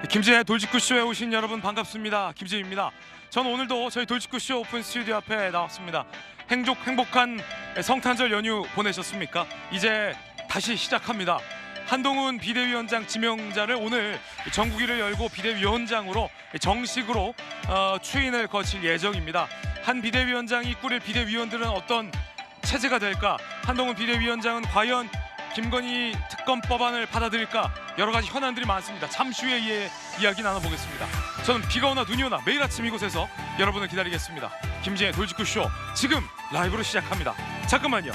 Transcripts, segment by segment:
김지의 돌직구쇼에 오신 여러분 반갑습니다. 김지입니다. 저는 오늘도 저희 돌직구쇼 오픈 스튜디오 앞에 나왔습니다. 행복한 성탄절 연휴 보내셨습니까? 이제 다시 시작합니다. 한동훈 비대위원장 지명자를 오늘 정국위를 열고 비대위원장으로 정식으로 추인을 거칠 예정입니다. 한 비대위원장이 꾸릴 비대위원들은 어떤 체제가 될까? 한동훈 비대위원장은 과연 김건희 특검법안을 받아들일까? 여러 가지 현안들이 많습니다. 잠시 후에 이야기 나눠보겠습니다. 저는 비가 오나 눈이 오나 매일 아침 이곳에서 여러분을 기다리겠습니다. 김지의 돌직구쇼 지금 라이브로 시작합니다. 잠깐만요.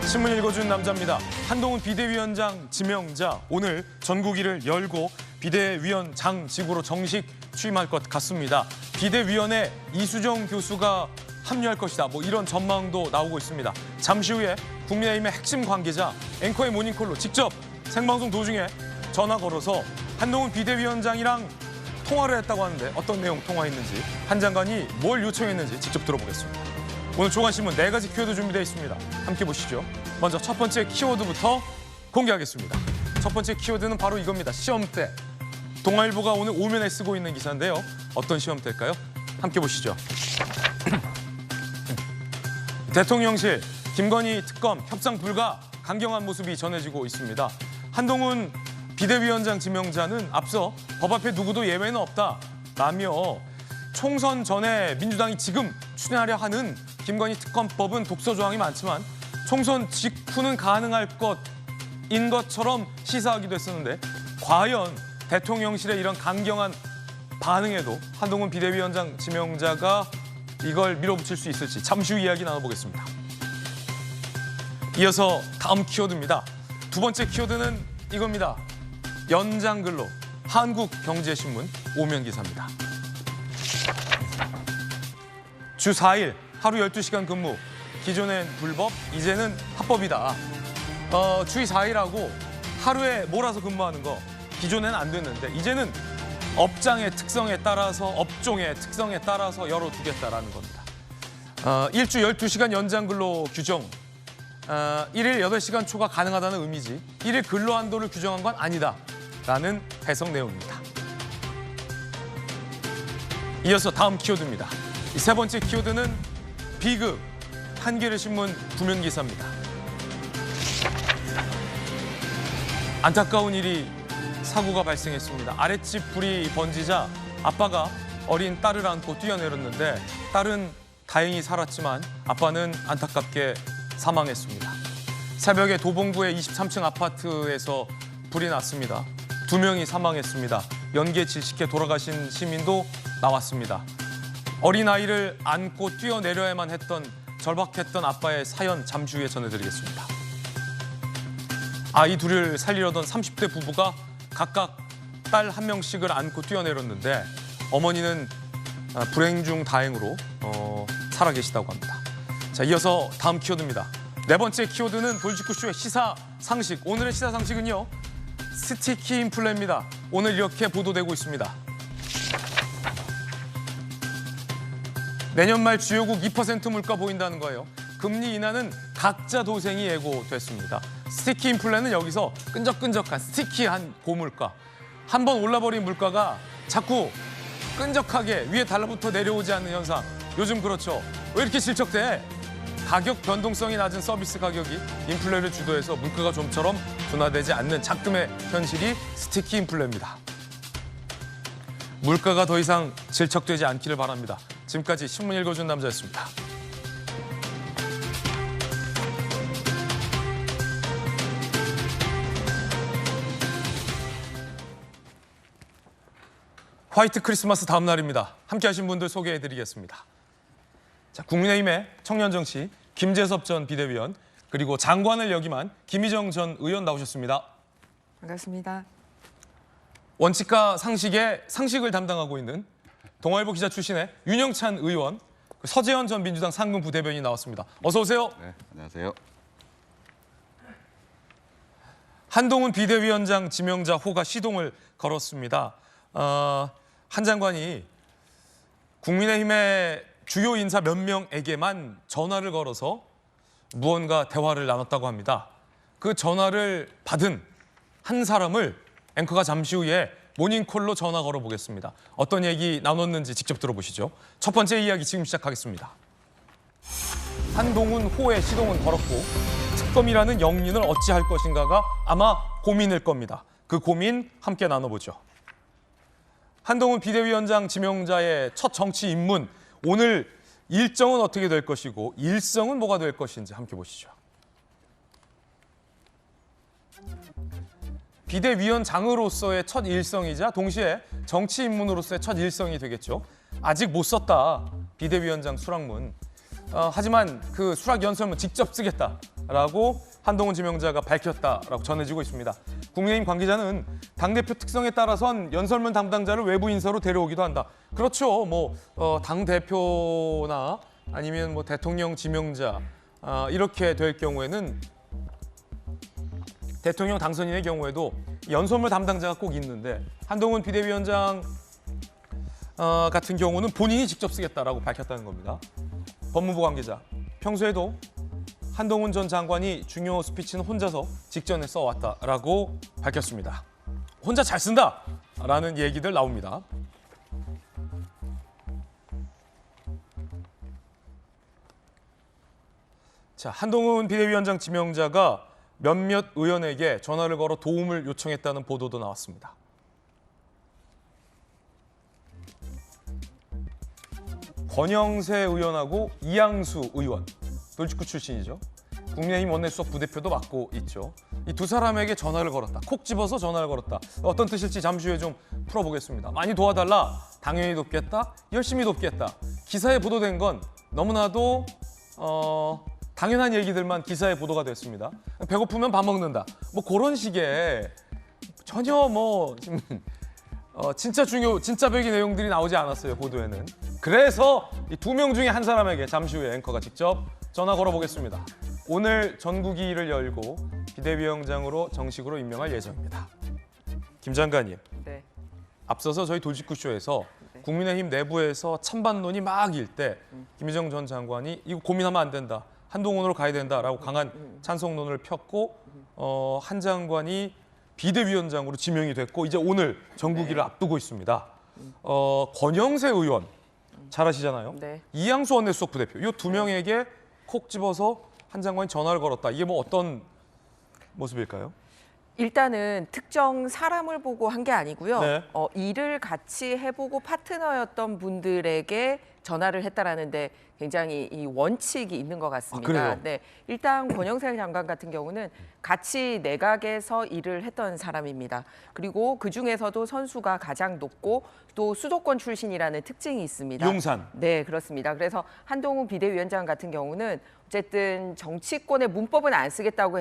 신문 읽어준 남자입니다. 한동훈 비대위원장 지명자 오늘 전국위를 열고 비대위원장직으로 정식 취임할 것 같습니다. 비대위원회 이수정 교수가 합류할 것이다. 이런 전망도 나오고 있습니다. 잠시 후에 국민의힘의 핵심 관계자 앵커의 모닝콜로 직접 생방송 도중에 전화 걸어서 한동훈 비대위원장이랑 통화를 했다고 하는데 어떤 내용 통화했는지 한 장관이 뭘 요청했는지 직접 들어보겠습니다. 오늘 조간신문 4가지 키워드 준비되어 있습니다. 함께 보시죠. 먼저 첫 번째 키워드부터 공개하겠습니다. 첫 번째 키워드는 바로 이겁니다. 시험대. 동아일보가 오늘 오면에 쓰고 있는 기사인데요. 어떤 시험대일까요? 함께 보시죠. 대통령실, 김건희 특검 협상 불가 강경한 모습이 전해지고 있습니다. 한동훈 비대위원장 지명자는 앞서 법 앞에 누구도 예외는 없다라며 총선 전에 민주당이 지금 추진하려 하는 김건희 특검법은 독소 조항이 많지만 총선 직후는 가능할 것인 것처럼 시사하기도 했었는데 과연 대통령실의 이런 강경한 반응에도 한동훈 비대위원장 지명자가 이걸 밀어붙일 수 있을지 잠시 후 이야기 나눠보겠습니다. 이어서 다음 키워드입니다. 두 번째 키워드는 이겁니다. 연장근로 한국경제신문 오면 기사입니다. 주 4일 하루 12시간 근무, 기존엔 불법, 이제는 합법이다. 주 4일하고 하루에 몰아서 근무하는 거 기존에는 안 됐는데 이제는 업장의 특성에 따라서 업종의 특성에 따라서 열어두겠다라는 겁니다. 일주 12시간 연장 근로 규정, 1일 8시간 초과 가능하다는 의미지 1일 근로 한도를 규정한 건 아니다라는 해석 내용입니다. 이어서 다음 키워드입니다. 이 세 번째 키워드는 비극, 한겨레신문 부면 기사입니다. 안타까운 일이 사고가 발생했습니다. 아랫집 불이 번지자 아빠가 어린 딸을 안고 뛰어내렸는데 딸은 다행히 살았지만 아빠는 안타깝게 사망했습니다. 새벽에 도봉구의 23층 아파트에서 불이 났습니다. 2명이 사망했습니다. 연기에 질식해 돌아가신 시민도 나왔습니다. 어린아이를 안고 뛰어내려야만 했던 절박했던 아빠의 사연 잠시 후에 전해드리겠습니다. 아이 둘을 살리려던 30대 부부가 각각 딸 1명씩을 안고 뛰어내렸는데 어머니는 불행 중 다행으로 살아계시다고 합니다. 자, 이어서 다음 키워드입니다. 네 번째 키워드는 돌직구쇼의 시사상식. 오늘의 시사상식은요. 스티키 인플레입니다. 오늘 이렇게 보도되고 있습니다. 내년 말 주요국 2% 물가 보인다는 거예요. 금리 인하는 각자 도생이 예고됐습니다. 스티키 인플레는 여기서 끈적끈적한 스티키한 고물가. 한번 올라버린 물가가 자꾸 끈적하게 위에 달라붙어 내려오지 않는 현상. 요즘 그렇죠. 왜 이렇게 질척대? 가격 변동성이 낮은 서비스 가격이 인플레를 주도해서 물가가 좀처럼 둔화되지 않는 작금의 현실이 스티키 인플레입니다. 물가가 더 이상 질척되지 않기를 바랍니다. 지금까지 신문 읽어준 남자였습니다. 화이트 크리스마스 다음 날입니다. 함께하신 분들 소개해드리겠습니다. 자, 국민의힘의 청년정치 김재섭 전 비대위원 그리고 장관을 역임한 김희정 전 의원 나오셨습니다. 반갑습니다. 원칙과 상식의 상식을 담당하고 있는 동아일보 기자 출신의 윤영찬 의원, 서재현 전 민주당 상근 부대변인이 나왔습니다. 어서 오세요. 네, 안녕하세요. 한동훈 비대위원장 지명자 호가 시동을 걸었습니다. 한 장관이 국민의힘의 주요 인사 몇 명에게만 전화를 걸어서 무언가 대화를 나눴다고 합니다. 그 전화를 받은 한 사람을 앵커가 잠시 후에 모닝콜로 전화 걸어보겠습니다. 어떤 얘기 나눴는지 직접 들어보시죠. 첫 번째 이야기 지금 시작하겠습니다. 한동훈 호의 시동은 걸었고 특검이라는 영린을 어찌할 것인가가 아마 고민일 겁니다. 그 고민 함께 나눠보죠. 한동훈 비대위원장 지명자의 첫 정치 입문, 오늘 일정은 어떻게 될 것이고 일성은 뭐가 될 것인지 함께 보시죠. 비대위원장으로서의 첫 일성이자 동시에 정치 입문으로서의 첫 일성이 되겠죠. 아직 못 썼다, 비대위원장 수락문. 하지만 그 수락 연설문 직접 쓰겠다라고 한동훈 지명자가 밝혔다라고 전해지고 있습니다. 국민의힘 관계자는 당대표 특성에 따라선 연설문 담당자를 외부 인사로 데려오기도 한다. 그렇죠. 당대표나 아니면 대통령 지명자 이렇게 될 경우에는 대통령 당선인의 경우에도 연설문 담당자가 꼭 있는데 한동훈 비대위원장 같은 경우는 본인이 직접 쓰겠다라고 밝혔다는 겁니다. 법무부 관계자, 평소에도 한동훈 전 장관이 중요 스피치는 혼자서 직전에 써왔다라고 밝혔습니다. 혼자 잘 쓴다라는 얘기들 나옵니다. 자, 한동훈 비대위원장 지명자가 몇몇 의원에게 전화를 걸어 도움을 요청했다는 보도도 나왔습니다. 권영세 의원하고 이양수 의원, 돌직구 출신이죠. 국민의힘 원내수석 부대표도 맡고 있죠. 이 두 사람에게 전화를 걸었다. 콕 집어서 전화를 걸었다. 어떤 뜻일지 잠시 후에 좀 풀어보겠습니다. 많이 도와달라. 당연히 돕겠다. 열심히 돕겠다. 기사에 보도된 건 너무나도 당연한 얘기들만 기사에 보도가 됐습니다. 배고프면 밥 먹는다. 그런 식의 전혀 진짜 배기 내용들이 나오지 않았어요, 보도에는. 그래서 이 두 명 중에 한 사람에게 잠시 후에 앵커가 직접 전화 걸어보겠습니다. 오늘 전국위를 열고 비대위원장으로 정식으로 임명할 예정입니다. 김 장관님, 네. 앞서서 저희 돌직구쇼에서 국민의힘 내부에서 찬반론이 막 일 때 김희정 전 장관이 이거 고민하면 안 된다, 한동훈으로 가야 된다라고 강한 찬성론을 폈고 한 장관이 비대위원장으로 지명이 됐고 이제 오늘 전국위를 앞두고 있습니다. 권영세 의원 잘 아시잖아요. 네. 이양수 원내수석 부대표, 이 두 명에게 콕 집어서 한 장관이 전화를 걸었다. 이게 어떤 모습일까요? 일단은 특정 사람을 보고 한 게 아니고요. 네. 일을 같이 해보고 파트너였던 분들에게 전화를 했다라는데 굉장히 이 원칙이 있는 것 같습니다. 그래요? 네, 일단 권영세 장관 같은 경우는 같이 내각에서 일을 했던 사람입니다. 그리고 그 중에서도 선수가 가장 높고 또 수도권 출신이라는 특징이 있습니다. 용산. 네, 그렇습니다. 그래서 한동훈 비대위원장 같은 경우는 어쨌든 정치권의 문법은 안 쓰겠다고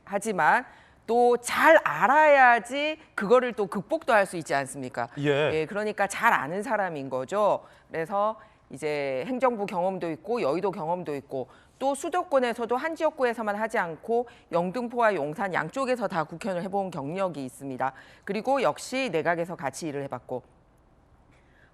하지만 또 잘 알아야지 그거를 또 극복도 할 수 있지 않습니까? 예. 그러니까 잘 아는 사람인 거죠. 그래서 이제 행정부 경험도 있고 여의도 경험도 있고 또 수도권에서도 한 지역구에서만 하지 않고 영등포와 용산 양쪽에서 다 국회의원을 해본 경력이 있습니다. 그리고 역시 내각에서 같이 일을 해봤고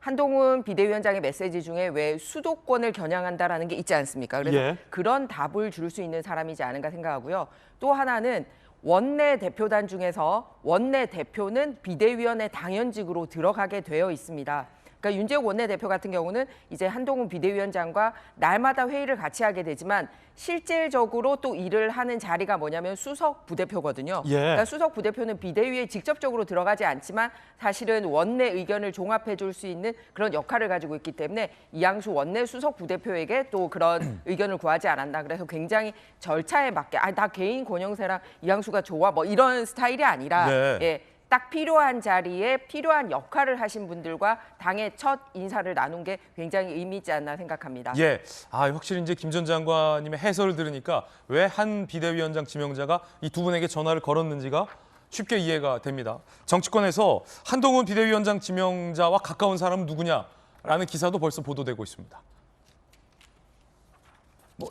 한동훈 비대위원장의 메시지 중에 왜 수도권을 겨냥한다라는 게 있지 않습니까? 그래서 예. 그런 답을 줄 수 있는 사람이지 않은가 생각하고요. 또 하나는 원내 대표단 중에서 원내 대표는 비대위원회 당연직으로 들어가게 되어 있습니다. 그러니까 윤재욱 원내대표 같은 경우는 이제 한동훈 비대위원장과 날마다 회의를 같이 하게 되지만 실질적으로 또 일을 하는 자리가 뭐냐면 수석 부대표거든요. 예. 그러니까 수석 부대표는 비대위에 직접적으로 들어가지 않지만 사실은 원내 의견을 종합해 줄 수 있는 그런 역할을 가지고 있기 때문에 이양수 원내 수석 부대표에게 또 그런 의견을 구하지 않았나. 그래서 굉장히 절차에 맞게 나 개인 권영세랑 이양수가 좋아 이런 스타일이 아니라 네. 예. 딱 필요한 자리에 필요한 역할을 하신 분들과 당의 첫 인사를 나눈 게 굉장히 의미 있지 않나 생각합니다. 예, 확실히 이제 김 전 장관님의 해설을 들으니까 왜 한 비대위원장 지명자가 이 두 분에게 전화를 걸었는지가 쉽게 이해가 됩니다. 정치권에서 한동훈 비대위원장 지명자와 가까운 사람은 누구냐라는 기사도 벌써 보도되고 있습니다.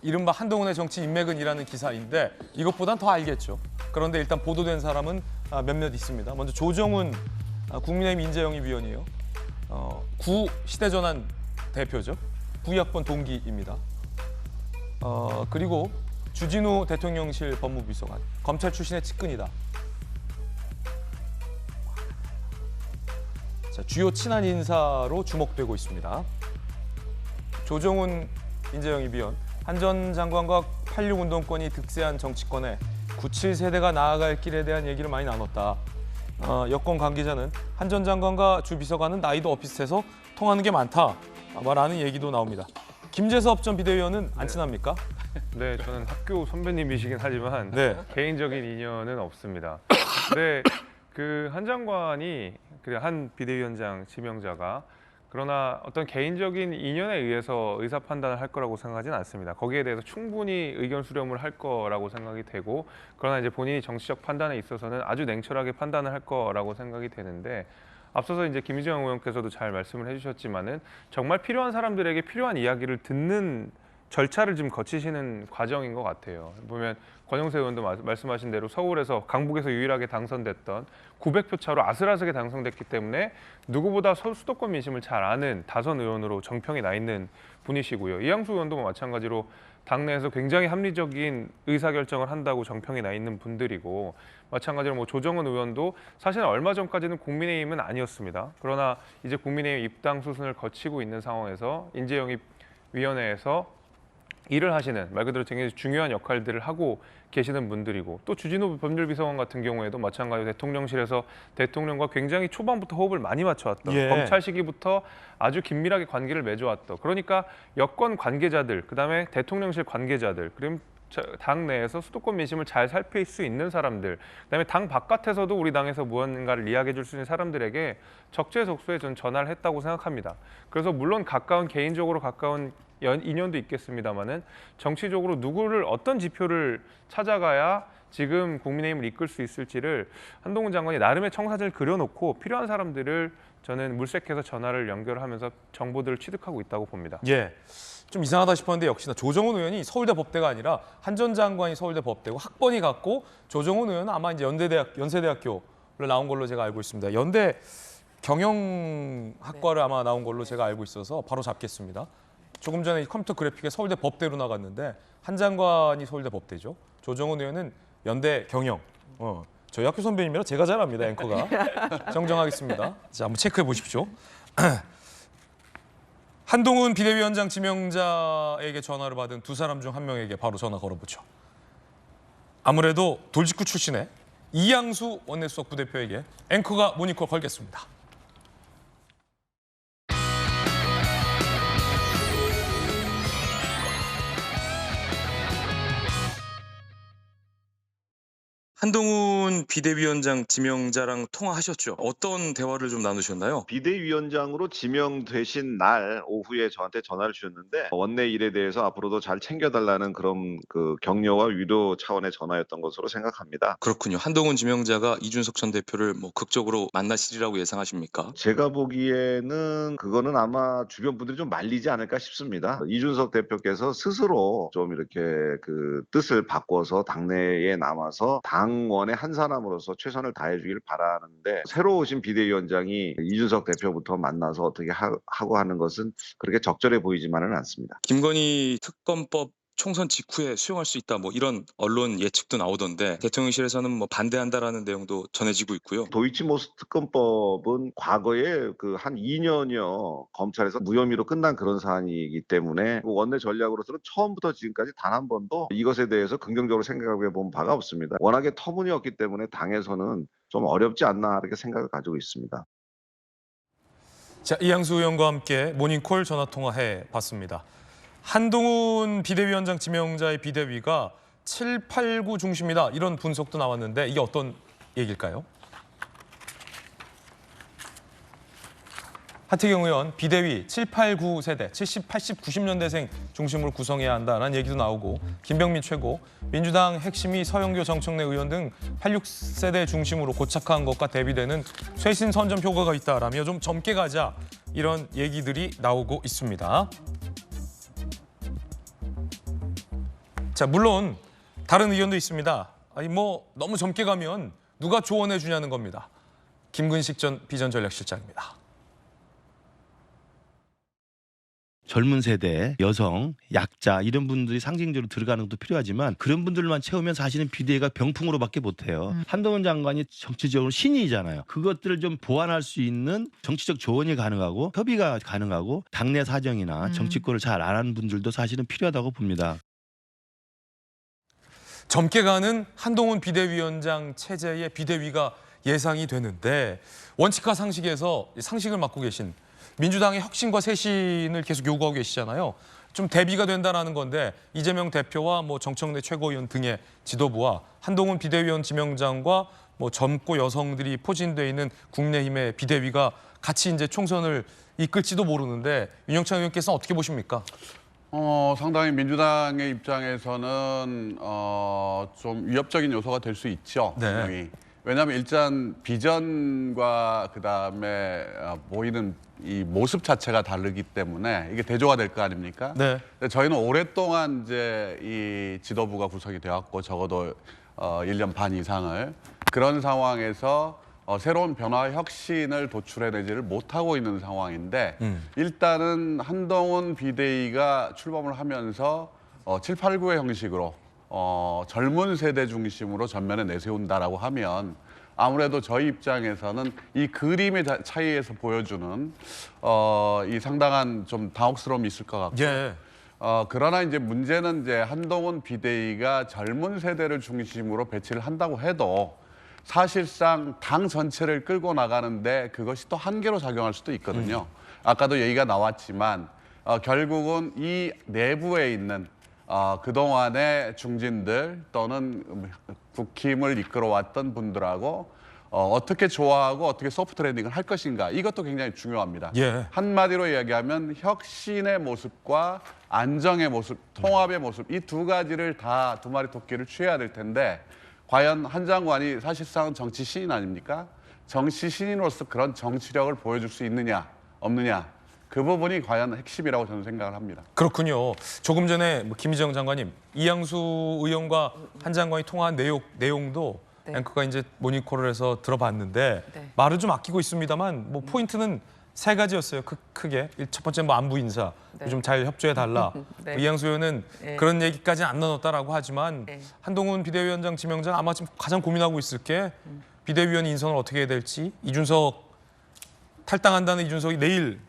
이른바 한동훈의 정치 인맥은이라는 기사인데 이것보단 더 알겠죠. 그런데 일단 보도된 사람은 몇몇 있습니다. 먼저 조정훈 국민의힘 인재영입위원이에요. 구 시대전환 대표죠. 부의학번 동기입니다. 그리고 주진우 대통령실 법무비서관, 검찰 출신의 측근이다. 자, 주요 친한 인사로 주목되고 있습니다. 조정훈 인재영입위원, 한 전 장관과 86 운동권이 득세한 정치권에 97세대가 나아갈 길에 대한 얘기를 많이 나눴다. 여권 관계자는 한 전 장관과 주 비서관은 나이도 비슷해서 통하는 게 많다. 라는 얘기도 나옵니다. 김재섭 전 비대위원은 안 친합니까? 네, 저는 학교 선배님이시긴 하지만 네. 개인적인 인연은 없습니다. 근데 그 한 장관이 한 비대위원장 지명자가 그러나 어떤 개인적인 인연에 의해서 의사 판단을 할 거라고 생각하지는 않습니다. 거기에 대해서 충분히 의견 수렴을 할 거라고 생각이 되고, 그러나 이제 본인이 정치적 판단에 있어서는 아주 냉철하게 판단을 할 거라고 생각이 되는데, 앞서서 이제 김희정 의원께서도 잘 말씀을 해주셨지만은 정말 필요한 사람들에게 필요한 이야기를 듣는 절차를 지금 거치시는 과정인 것 같아요. 보면 권영세 의원도 말씀하신 대로 서울에서 강북에서 유일하게 당선됐던 900표 차로 아슬아슬하게 당선됐기 때문에 누구보다 수도권 민심을 잘 아는 다선 의원으로 정평이 나 있는 분이시고요. 이양수 의원도 마찬가지로 당내에서 굉장히 합리적인 의사결정을 한다고 정평이 나 있는 분들이고, 마찬가지로 조정은 의원도 사실은 얼마 전까지는 국민의힘은 아니었습니다. 그러나 이제 국민의힘 입당 수순을 거치고 있는 상황에서 인재영입위원회에서 일을 하시는, 말 그대로 굉장히 중요한 역할들을 하고 계시는 분들이고, 또 주진우 법률비서관 같은 경우에도 마찬가지로 대통령실에서 대통령과 굉장히 초반부터 호흡을 많이 맞춰왔던, 예. 검찰 시기부터 아주 긴밀하게 관계를 맺어왔던, 그러니까 여권 관계자들, 그다음에 대통령실 관계자들, 그리고 당 내에서 수도권 민심을 잘 살필 수 있는 사람들, 그다음에 당 바깥에서도 우리 당에서 무언가를 이야기해 줄 수 있는 사람들에게 적재적소에 전 전화를 했다고 생각합니다. 그래서 물론 개인적으로 가까운 인연도 있겠습니다만은 정치적으로 누구를 어떤 지표를 찾아가야 지금 국민의힘을 이끌 수 있을지를 한동훈 장관이 나름의 청사진을 그려놓고 필요한 사람들을 저는 물색해서 전화를 연결하면서 정보들을 취득하고 있다고 봅니다. 예. 좀 이상하다 싶었는데 역시나 조정훈 의원이 서울대 법대가 아니라 한 전 장관이 서울대 법대고 학번이 같고, 조정훈 의원은 아마 이제 연세대학교를 나온 걸로 제가 알고 있습니다. 연대 경영학과를 아마 나온 걸로 제가 알고 있어서 바로 잡겠습니다. 조금 전에 컴퓨터 그래픽에 서울대 법대로 나갔는데 한 장관이 서울대 법대죠. 조정훈 의원은 연대 경영. 저희 학교 선배님이라 제가 잘 압니다, 앵커가. 정정하겠습니다. 자, 한번 체크해 보십시오. 한동훈 비대위원장 지명자에게 전화를 받은 두 사람 중 한 명에게 바로 전화 걸어보죠. 아무래도 돌직구 출신의 이양수 원내수석 부대표에게 앵커가 모니콜 걸겠습니다. 한동훈 비대위원장 지명자랑 통화하셨죠? 어떤 대화를 좀 나누셨나요? 비대위원장으로 지명되신 날 오후에 저한테 전화를 주셨는데, 원내 일에 대해서 앞으로도 잘 챙겨달라는 그런 격려와 위로 차원의 전화였던 것으로 생각합니다. 그렇군요. 한동훈 지명자가 이준석 전 대표를 극적으로 만나시리라고 예상하십니까? 제가 보기에는 그거는 아마 주변 분들이 좀 말리지 않을까 싶습니다. 이준석 대표께서 스스로 좀 이렇게 뜻을 바꿔서 당내에 남아서 당원의 한 사람으로서 최선을 다해주길 바라는데, 새로 오신 비대위원장이 이준석 대표부터 만나서 어떻게 하고 하는 것은 그렇게 적절해 보이지만은 않습니다. 김건희 특검법 총선 직후에 수용할 수 있다, 이런 언론 예측도 나오던데 대통령실에서는 반대한다라는 내용도 전해지고 있고요. 도이치모스 특검법은 과거에 한 2년여 검찰에서 무혐의로 끝난 그런 사안이기 때문에 원내 전략으로서는 처음부터 지금까지 단 한 번도 이것에 대해서 긍정적으로 생각해 본 바가 없습니다. 워낙에 터무니없기 때문에 당에서는 좀 어렵지 않나 이렇게 생각을 가지고 있습니다. 자, 이양수 의원과 함께 모닝콜 전화 통화해 봤습니다. 한동훈 비대위원장 지명자의 비대위가 7, 8, 9 중심이다, 이런 분석도 나왔는데 이게 어떤 얘기일까요? 하태경 의원, 비대위 7, 8, 9 세대, 70, 80, 90년대생 중심으로 구성해야 한다는 얘기도 나오고, 김병민 최고, 민주당 핵심이 서영교 정청래 의원 등 86세대 중심으로 고착화한 것과 대비되는 쇄신 선점 효과가 있다라며 좀 젊게 가자, 이런 얘기들이 나오고 있습니다. 자, 물론 다른 의견도 있습니다. 너무 젊게 가면 누가 조언해 주냐는 겁니다. 김근식 전 비전전략실장입니다. 젊은 세대, 여성, 약자 이런 분들이 상징적으로 들어가는 것도 필요하지만 그런 분들만 채우면 사실은 비대위가 병풍으로밖에 못해요. 한동훈 장관이 정치적으로 신인이잖아요. 그것들을 좀 보완할 수 있는 정치적 조언이 가능하고 협의가 가능하고 당내 사정이나 정치권을 잘 아는 분들도 사실은 필요하다고 봅니다. 젊게 가는 한동훈 비대위원장 체제의 비대위가 예상이 되는데 원칙과 상식에서 상식을 맡고 계신 민주당의 혁신과 쇄신을 계속 요구하고 계시잖아요. 좀 대비가 된다는 건데 이재명 대표와 뭐 정청래 최고위원 등의 지도부와 한동훈 비대위원 지명장과 뭐 젊고 여성들이 포진돼 있는 국민의힘의 비대위가 같이 이제 총선을 이끌지도 모르는데 윤영찬 의원께서는 어떻게 보십니까? 상당히 민주당의 입장에서는 좀 위협적인 요소가 될 수 있죠. 네. 분명히. 왜냐하면 일단 비전과 그다음에 보이는 이 모습 자체가 다르기 때문에 이게 대조가 될 거 아닙니까? 네. 근데 저희는 오랫동안 이제 이 지도부가 구성이 되었고 적어도 1년 반 이상을 그런 상황에서 새로운 변화 혁신을 도출해내지를 못하고 있는 상황인데 일단은 한동훈 비대위가 출범을 하면서 7, 8, 9의 형식으로 젊은 세대 중심으로 전면에 내세운다라고 하면 아무래도 저희 입장에서는 이 그림의 차이에서 보여주는 이 상당한 좀 당혹스러움이 있을 것 같고 예. 그러나 이제 문제는 이제 한동훈 비대위가 젊은 세대를 중심으로 배치를 한다고 해도 사실상 당 전체를 끌고 나가는데 그것이 또 한계로 작용할 수도 있거든요. 아까도 얘기가 나왔지만 결국은 이 내부에 있는 그동안의 중진들 또는 국힘을 이끌어왔던 분들하고 어떻게 조화하고 어떻게 소프트 랜딩을 할 것인가 이것도 굉장히 중요합니다. 예. 한마디로 이야기하면 혁신의 모습과 안정의 모습, 통합의 모습 이 두 가지를 다 두 마리 토끼를 취해야 될 텐데 과연 한 장관이 사실상 정치 신인 아닙니까? 정치 신인으로서 그런 정치력을 보여줄 수 있느냐 없느냐 그 부분이 과연 핵심이라고 저는 생각을 합니다. 그렇군요. 조금 전에 뭐 김희정 장관님, 이양수 의원과 한 장관이 통화한 내용도 네. 앵커가 이제 모니콜을 해서 들어봤는데 네. 말을 좀 아끼고 있습니다만 뭐 포인트는 세 가지였어요. 크게. 첫 번째 뭐 안부 인사, 네. 좀 잘 협조해 달라. 네. 이양수 의원은 네. 그런 얘기까지는 안 나눴다라고 하지만 네. 한동훈 비대위원장 지명장 아마 지금 가장 고민하고 있을 게 비대위원 인선을 어떻게 해야 될지. 이준석 탈당한다는 이준석이 내일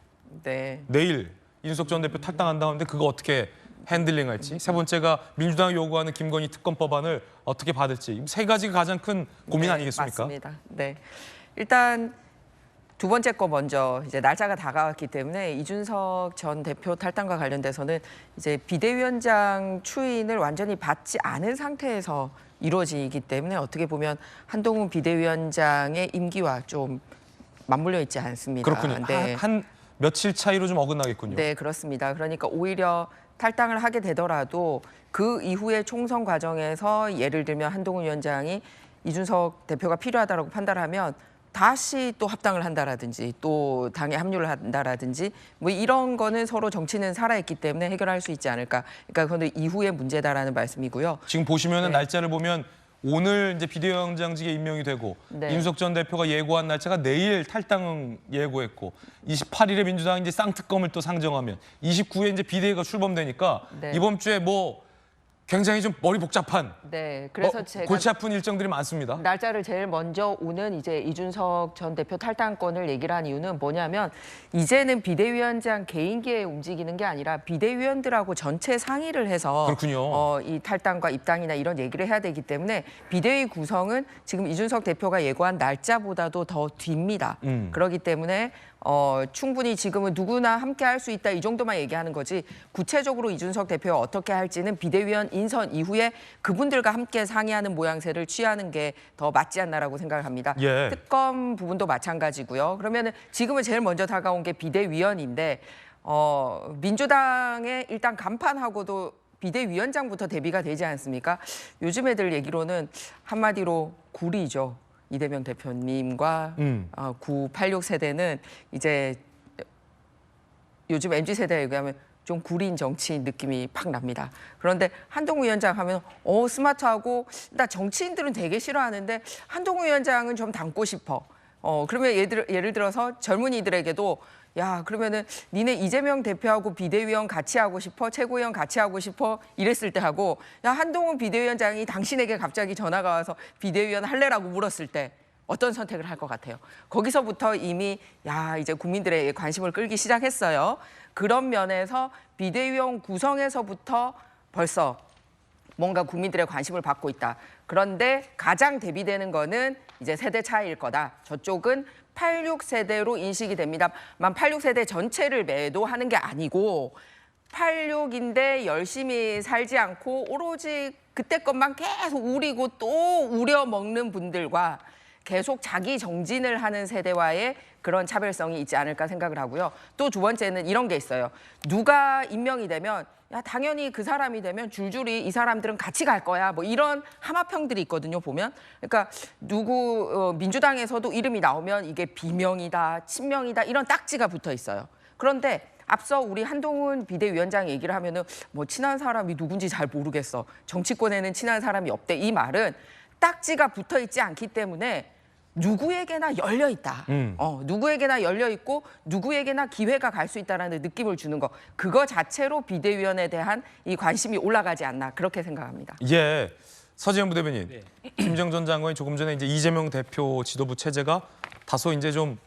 이준석 전 대표 탈당한다는데 그거 어떻게 핸들링할지. 세 번째가 민주당이 요구하는 김건희 특검법안을 어떻게 받을지. 세 가지가 가장 큰 고민 네, 아니겠습니까? 맞습니다. 네, 일단 두 번째 거 먼저 이제 날짜가 다가왔기 때문에 이준석 전 대표 탈당과 관련돼서는 이제 비대위원장 추인을 완전히 받지 않은 상태에서 이루어지기 때문에 어떻게 보면 한동훈 비대위원장의 임기와 좀 맞물려 있지 않습니다. 그렇군요. 네. 한 며칠 차이로 좀 어긋나겠군요. 네, 그렇습니다. 그러니까 오히려 탈당을 하게 되더라도 그 이후의 총선 과정에서 예를 들면 한동훈 위원장이 이준석 대표가 필요하다고 판단하면 다시 또 합당을 한다라든지 또 당에 합류를 한다라든지 뭐 이런 거는 서로 정치는 살아있기 때문에 해결할 수 있지 않을까. 그러니까 그건 이후의 문제다라는 말씀이고요. 지금 보시면은 네. 날짜를 보면 오늘 이제 비대위원장직에 임명이 되고 네. 이준석 전 대표가 예고한 날짜가 내일 탈당 예고했고 28일에 민주당이 이제 쌍특검을 또 상정하면 29일에 이제 비대위가 출범되니까 네. 이번 주에 뭐 굉장히 좀 머리 복잡한 네, 그래서 제가 골치 아픈 일정들이 많습니다. 날짜를 제일 먼저 오는 이제 이준석 전 대표 탈당권을 얘기를 한 이유는 뭐냐면 이제는 비대위원장 개인기에 움직이는 게 아니라 비대위원들하고 전체 상의를 해서 그렇군요. 이 탈당과 입당이나 이런 얘기를 해야 되기 때문에 비대위 구성은 지금 이준석 대표가 예고한 날짜보다도 더 뒤입니다. 그렇기 때문에 충분히 지금은 누구나 함께 할 수 있다 이 정도만 얘기하는 거지 구체적으로 이준석 대표가 어떻게 할지는 비대위원 인선 이후에 그분들과 함께 상의하는 모양새를 취하는 게 더 맞지 않나라고 생각을 합니다. 예. 특검 부분도 마찬가지고요. 그러면은 지금은 제일 먼저 다가온 게 비대위원인데 민주당에 일단 간판하고도 비대위원장부터 대비가 되지 않습니까? 요즘 애들 얘기로는 한마디로 구리죠. 이재명 대표님과 986 세대는 이제 요즘 MZ 세대에 얘기하면 좀 구린 정치인 느낌이 팍 납니다. 그런데 한동훈 위원장 하면 스마트하고 나 정치인들은 되게 싫어하는데 한동훈 위원장은 좀 닮고 싶어. 그러면 예를 들어서 젊은이들에게도 야, 그러면은 니네 이재명 대표하고 비대위원 같이 하고 싶어? 최고위원 같이 하고 싶어? 이랬을 때 하고, 야, 한동훈 비대위원장이 당신에게 갑자기 전화가 와서 비대위원 할래라고 물었을 때 어떤 선택을 할 것 같아요? 거기서부터 이미 야, 이제 국민들의 관심을 끌기 시작했어요. 그런 면에서 비대위원 구성에서부터 벌써 뭔가 국민들의 관심을 받고 있다. 그런데 가장 대비되는 거는 이제 세대 차이일 거다. 저쪽은 86세대로 인식이 됩니다만 86세대 전체를 매도하는 게 아니고 86인데 열심히 살지 않고 오로지 그때 것만 계속 우리고 또 우려먹는 분들과 계속 자기 정진을 하는 세대와의 그런 차별성이 있지 않을까 생각을 하고요. 또 두 번째는 이런 게 있어요. 누가 임명이 되면 야, 당연히 그 사람이 되면 줄줄이 이 사람들은 같이 갈 거야. 뭐 이런 하마평들이 있거든요, 보면. 그러니까 민주당에서도 이름이 나오면 이게 비명이다, 친명이다 이런 딱지가 붙어 있어요. 그런데 앞서 우리 한동훈 비대위원장 얘기를 하면은 뭐 친한 사람이 누군지 잘 모르겠어. 정치권에는 친한 사람이 없대. 이 말은 딱지가 붙어 있지 않기 때문에 누구에게나 열려 있다. 누구에게나 열려 있고 누구에게나 기회가 갈 수 있다라는 느낌을 주는 거. 그거 자체로 비대위원에 대한 이 관심이 올라가지 않나 그렇게 생각합니다. 예, 서지현 부대변인, 김정전 장관이 조금 전에 이제 이재명 대표 지도부 체제가 다소 이제 좀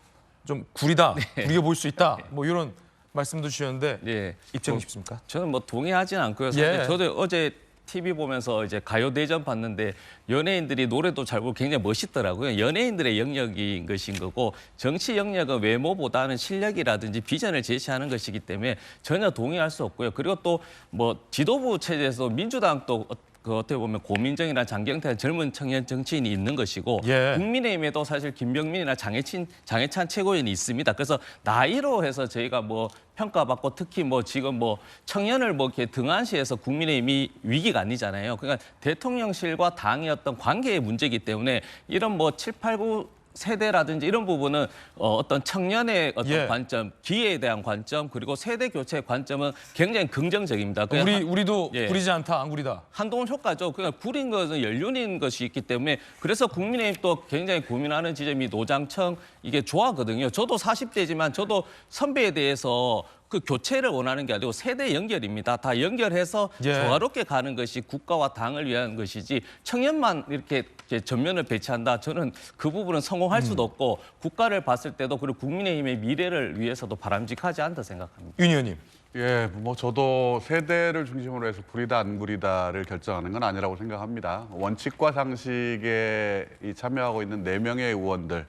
구리다, 구리게 보일 수 있다, 뭐 이런 말씀도 주셨는데 예. 입장이 쉽습니까? 저는 뭐 동의하지는 않고요. 사실 예. 저도 어제 TV 보면서 이제 가요대전 봤는데 연예인들이 노래도 잘 부르고 굉장히 멋있더라고요. 연예인들의 영역인 것인 거고 정치 영역은 외모보다는 실력이라든지 비전을 제시하는 것이기 때문에 전혀 동의할 수 없고요. 그리고 또 뭐 지도부 체제에서 민주당도 그 어떻게 보면 고민정이나 장경태 젊은 청년 정치인이 있는 것이고 예. 국민의힘에도 사실 김병민이나 장해찬 최고위원이 있습니다. 그래서 나이로 해서 저희가 뭐 평가받고 특히 뭐 지금 뭐 청년을 뭐 이렇게 등한시해서 국민의힘이 위기가 아니잖아요. 그러니까 대통령실과 당의 어떤 관계의 문제이기 때문에 이런 뭐 7, 8, 9 세대라든지 이런 부분은 어떤 청년의 어떤 예. 관점, 기회에 대한 관점 그리고 세대 교체의 관점은 굉장히 긍정적입니다. 우리도 예. 구리지 않다, 안 구리다. 한동훈 효과죠. 그냥 구린 것은 연륜인 것이 있기 때문에 그래서 국민의힘 또 굉장히 고민하는 지점이 노장청 이게 좋아하거든요. 저도 40대지만 저도 선배에 대해서 그 교체를 원하는 게 아니고 세대 연결입니다. 다 연결해서 예. 조화롭게 가는 것이 국가와 당을 위한 것이지 청년만 이렇게 전면을 배치한다. 저는 그 부분은 성공할 수도 없고 국가를 봤을 때도 그리고 국민의힘의 미래를 위해서도 바람직하지 않다 생각합니다. 윤 의원님. 예, 뭐 저도 세대를 중심으로 해서 구리다 안 구리다를 결정하는 건 아니라고 생각합니다. 원칙과 상식에 참여하고 있는 4명의 의원들,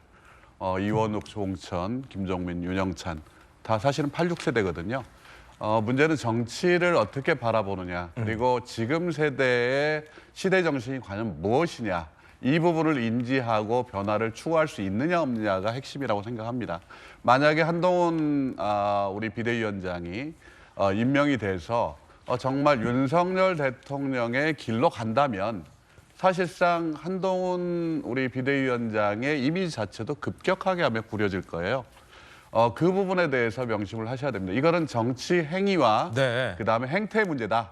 이원욱, 조홍천, 김종민, 윤영찬 다 사실은 86세대거든요. 문제는 정치를 어떻게 바라보느냐, 그리고 지금 세대의 시대 정신이 과연 무엇이냐, 이 부분을 인지하고 변화를 추구할 수 있느냐 없느냐가 핵심이라고 생각합니다. 만약에 한동훈 우리 비대위원장이 임명이 돼서 정말 윤석열 대통령의 길로 간다면 사실상 한동훈 우리 비대위원장의 이미지 자체도 급격하게 하면 구려질 거예요. 그 부분에 대해서 명심을 하셔야 됩니다. 이거는 정치 행위와 네. 그다음에 행태의 문제다.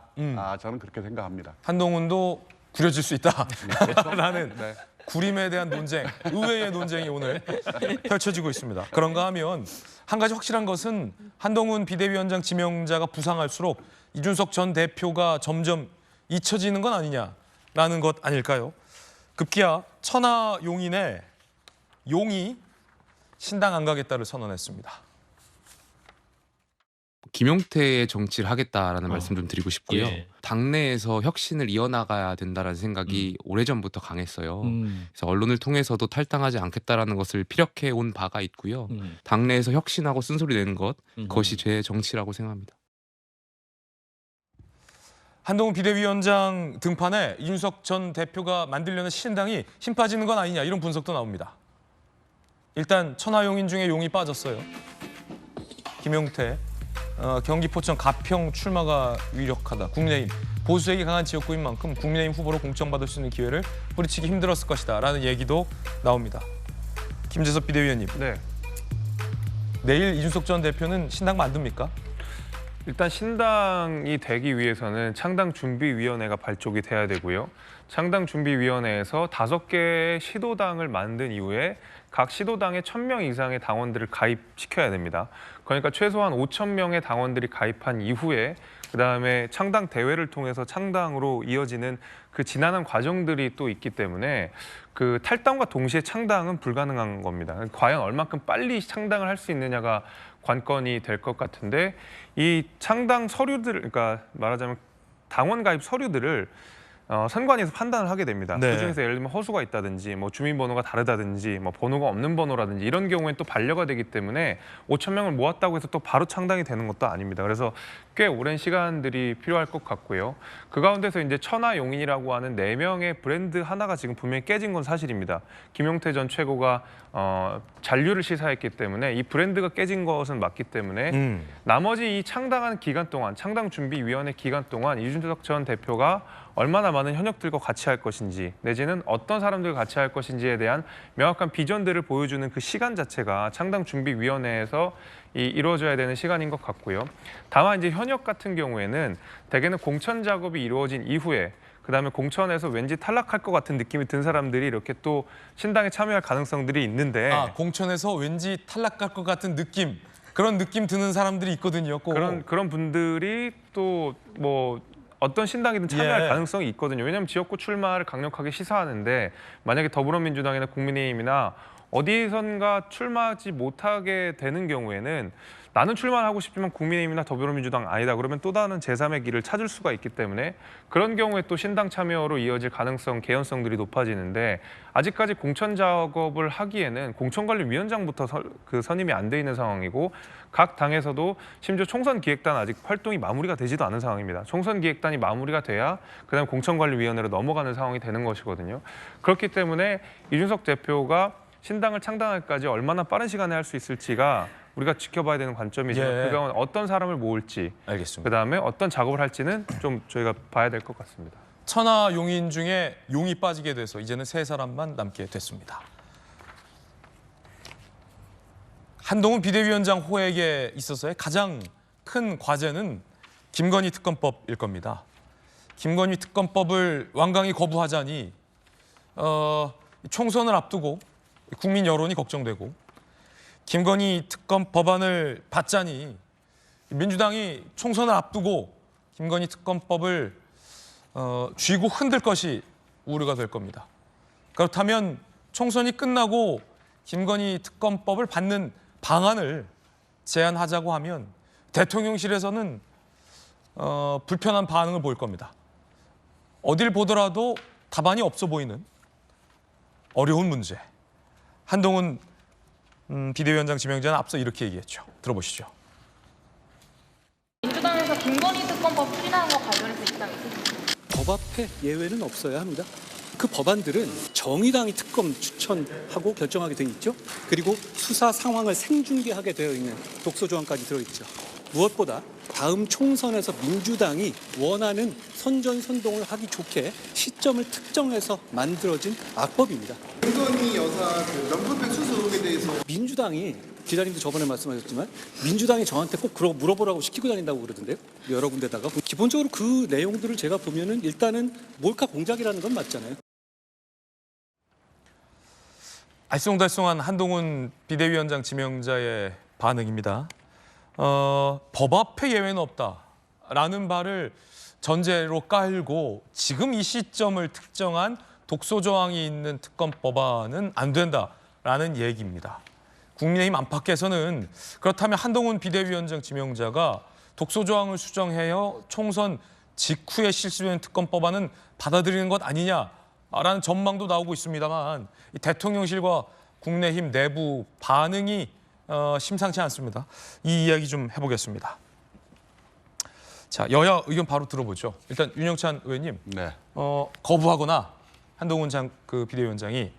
저는 그렇게 생각합니다. 한동훈도 구려질 수 있다. 라는 네. 구림에 대한 논쟁, 의외의 논쟁이 오늘 펼쳐지고 있습니다. 그런가 하면 한 가지 확실한 것은 한동훈 비대위원장 지명자가 부상할수록 이준석 전 대표가 점점 잊혀지는 건 아니냐라는 것 아닐까요? 급기야 천하용인의 용이 신당 안 가겠다를 선언했습니다. 김용태의 정치를 하겠다라는 말씀 좀 드리고 싶고요. 예. 당내에서 혁신을 이어나가야 된다라는 생각이 오래전부터 강했어요. 그래서 언론을 통해서도 탈당하지 않겠다라는 것을 피력해 온 바가 있고요. 당내에서 혁신하고 쓴소리 내는 것, 그것이 제 정치라고 생각합니다. 한동훈 비대위원장 등판에 이준석 전 대표가 만들려는 신당이 힘 빠지는 건 아니냐 이런 분석도 나옵니다. 일단 천하용인 중에 용이 빠졌어요. 김용태, 경기 포천 가평 출마가 유력하다. 국민의힘 보수색이 강한 지역구인 만큼 국민의힘 후보로 공천받을 수 있는 기회를 뿌리치기 힘들었을 것이다 라는 얘기도 나옵니다. 김재섭 비대위원님, 네. 내일 이준석 전 대표는 신당 만듭니까? 일단 신당이 되기 위해서는 창당준비위원회가 발족이 돼야 되고요. 창당준비위원회에서 5개의 시도당을 만든 이후에 각 시도당에 1,000명 이상의 당원들을 가입시켜야 됩니다. 그러니까 최소한 5천 명의 당원들이 가입한 이후에 그다음에 창당 대회를 통해서 창당으로 이어지는 그 지난한 과정들이 또 있기 때문에 그 탈당과 동시에 창당은 불가능한 겁니다. 과연 얼만큼 빨리 창당을 할 수 있느냐가 관건이 될 것 같은데 이 창당 서류들, 그러니까 말하자면 당원 가입 서류들을 선관위에서 판단을 하게 됩니다. 네. 그중에서 예를 들면 허수가 있다든지 뭐 주민번호가 다르다든지 뭐 번호가 없는 번호라든지 이런 경우엔 또 반려가 되기 때문에 5천 명을 모았다고 해서 또 바로 창당이 되는 것도 아닙니다. 그래서 꽤 오랜 시간들이 필요할 것 같고요. 그 가운데서 이제 천하용인이라고 하는 4명의 브랜드 하나가 지금 분명히 깨진 건 사실입니다. 김용태 전 최고가 잔류를 시사했기 때문에 이 브랜드가 깨진 것은 맞기 때문에 나머지 이 창당하는 기간 동안, 창당준비위원회 기간 동안 이준석 전 대표가 얼마나 많은 현역들과 같이 할 것인지 내지는 어떤 사람들과 같이 할 것인지에 대한 명확한 비전들을 보여주는 그 시간 자체가 창당준비위원회에서 이루어져야 되는 시간인 것 같고요. 다만 이제 현역 같은 경우에는 대개는 공천 작업이 이루어진 이후에 그다음에 공천에서 왠지 탈락할 것 같은 느낌이 든 사람들이 이렇게 또 신당에 참여할 가능성들이 있는데 공천에서 왠지 탈락할 것 같은 느낌, 그런 느낌 드는 사람들이 있거든요. 꼭. 그런 분들이 또 뭐 어떤 신당이든 참여할 가능성이 있거든요. 왜냐하면 지역구 출마를 강력하게 시사하는데 만약에 더불어민주당이나 국민의힘이나 어디선가 출마하지 못하게 되는 경우에는 나는 출마를 하고 싶지만 국민의힘이나 더불어민주당 아니다 그러면 또 다른 제3의 길을 찾을 수가 있기 때문에 그런 경우에 또 신당 참여로 이어질 가능성, 개연성들이 높아지는데 아직까지 공천 작업을 하기에는 공천관리위원장부터 선임이 안 돼 있는 상황이고 각 당에서도 심지어 총선기획단 아직 활동이 마무리가 되지도 않은 상황입니다. 총선기획단이 마무리가 돼야 그다음 공천관리위원회로 넘어가는 상황이 되는 것이거든요. 그렇기 때문에 이준석 대표가 신당을 창당할까지 얼마나 빠른 시간에 할 수 있을지가 우리가 지켜봐야 되는 관점이지만 그 가운데 어떤 사람을 모을지 알겠습니다. 그다음에 어떤 작업을 할지는 좀 저희가 봐야 될 것 같습니다. 천하용인 중에 용이 빠지게 돼서 이제는 3사람만 남게 됐습니다. 한동훈 비대위원장 호액에 있어서의 가장 큰 과제는 김건희 특검법일 겁니다. 김건희 특검법을 완강히 거부하자니 총선을 앞두고 국민 여론이 걱정되고 김건희 특검 법안을 받자니 민주당이 총선을 앞두고 김건희 특검법을 쥐고 흔들 것이 우려가 될 겁니다. 그렇다면 총선이 끝나고 김건희 특검법을 받는 방안을 제안하자고 하면 대통령실에서는 불편한 반응을 보일 겁니다. 어딜 보더라도 답안이 없어 보이는 어려운 문제. 한동훈 비대위원장 지명자는 앞서 이렇게 얘기했죠. 들어보시죠. 민주당에서 김건희 특검법 추진하는 거 관련해서 입장이 있습니다. 법 앞에 예외는 없어야 합니다. 그 법안들은 정의당이 특검 추천하고 결정하게 돼 있죠. 그리고 수사 상황을 생중계하게 되어 있는 독소 조항까지 들어있죠. 무엇보다 다음 총선에서 민주당이 원하는 선전선동을 하기 좋게 시점을 특정해서 만들어진 악법입니다. 김건희 여사 명품백 수수 의혹에 대해서 민주당이 기자님도 저번에 말씀하셨지만 민주당이 저한테 꼭 그러고 물어보라고 시키고 다닌다고 그러던데요. 여러 군데다가 기본적으로 그 내용들을 제가 보면은 일단은 몰카 공작이라는 건 맞잖아요. 알쏭달쏭한 한동훈 비대위원장 지명자의 반응입니다. 법 앞에 예외는 없다라는 바를 전제로 깔고 지금 이 시점을 특정한 독소 조항이 있는 특검 법안은 안 된다라는 얘기입니다. 국민의힘 안팎에서는 그렇다면 한동훈 비대위원장 지명자가 독소 조항을 수정해요 총선 직후에 실시된 특검 법안은 받아들이는 것 아니냐라는 전망도 나오고 있습니다만 대통령실과 국민의힘 내부 반응이 심상치 않습니다. 이 이야기 좀 해보겠습니다. 자, 여야 의견 바로 들어보죠. 일단 윤영찬 의원님, 거부하거나 한동훈 비대위원장이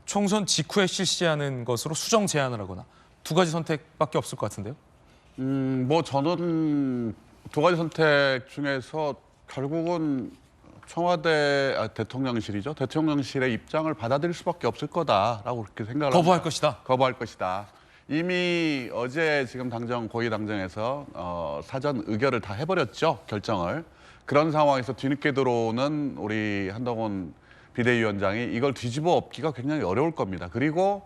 총선 직후에 실시하는 것으로 수정 제안을 하거나 두 가지 선택밖에 없을 것 같은데요. 뭐 저는 두 가지 선택 중에서 결국은 청와대 대통령실이죠. 대통령실의 입장을 받아들일 수밖에 없을 거다라고 그렇게 생각을 거부할 합니다. 것이다. 거부할 것이다. 이미 어제 지금 고위 당정에서 사전 의결을 다 해버렸죠. 결정을. 그런 상황에서 뒤늦게 들어오는 우리 한동훈 비대위원장이 이걸 뒤집어 엎기가 굉장히 어려울 겁니다. 그리고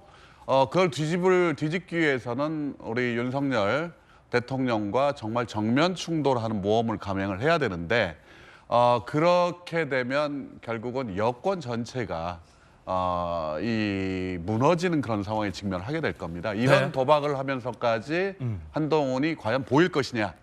그걸 뒤집기 위해서는 우리 윤석열 대통령과 정말 정면 충돌하는 모험을 감행을 해야 되는데 그렇게 되면 결국은 여권 전체가 이 무너지는 그런 상황에 직면하게 될 겁니다. 이런 네. 도박을 하면서까지 한동훈이 과연 보일 것이냐,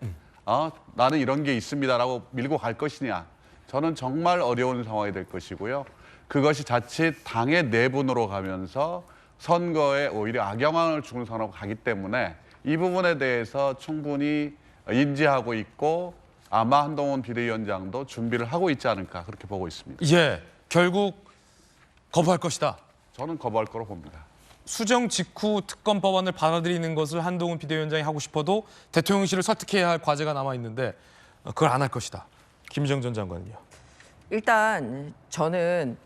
나는 이런 게 있습니다라고 밀고 갈 것이냐, 저는 정말 어려운 상황이 될 것이고요. 그것이 자칫 당의 내분으로 가면서 선거에 오히려 악영향을 주는 상황으로 가기 때문에 이 부분에 대해서 충분히 인지하고 있고 아마 한동훈 비대위원장도 준비를 하고 있지 않을까 그렇게 보고 있습니다. 예, 결국 거부할 것이다. 저는 거부할 거로 봅니다. 수정 직후 특검 법안을 받아들이는 것을 한동훈 비대위원장이 하고 싶어도 대통령실을 설득해야 할 과제가 남아있는데 그걸 안 할 것이다. 김희정 전 장관은요? 일단 저는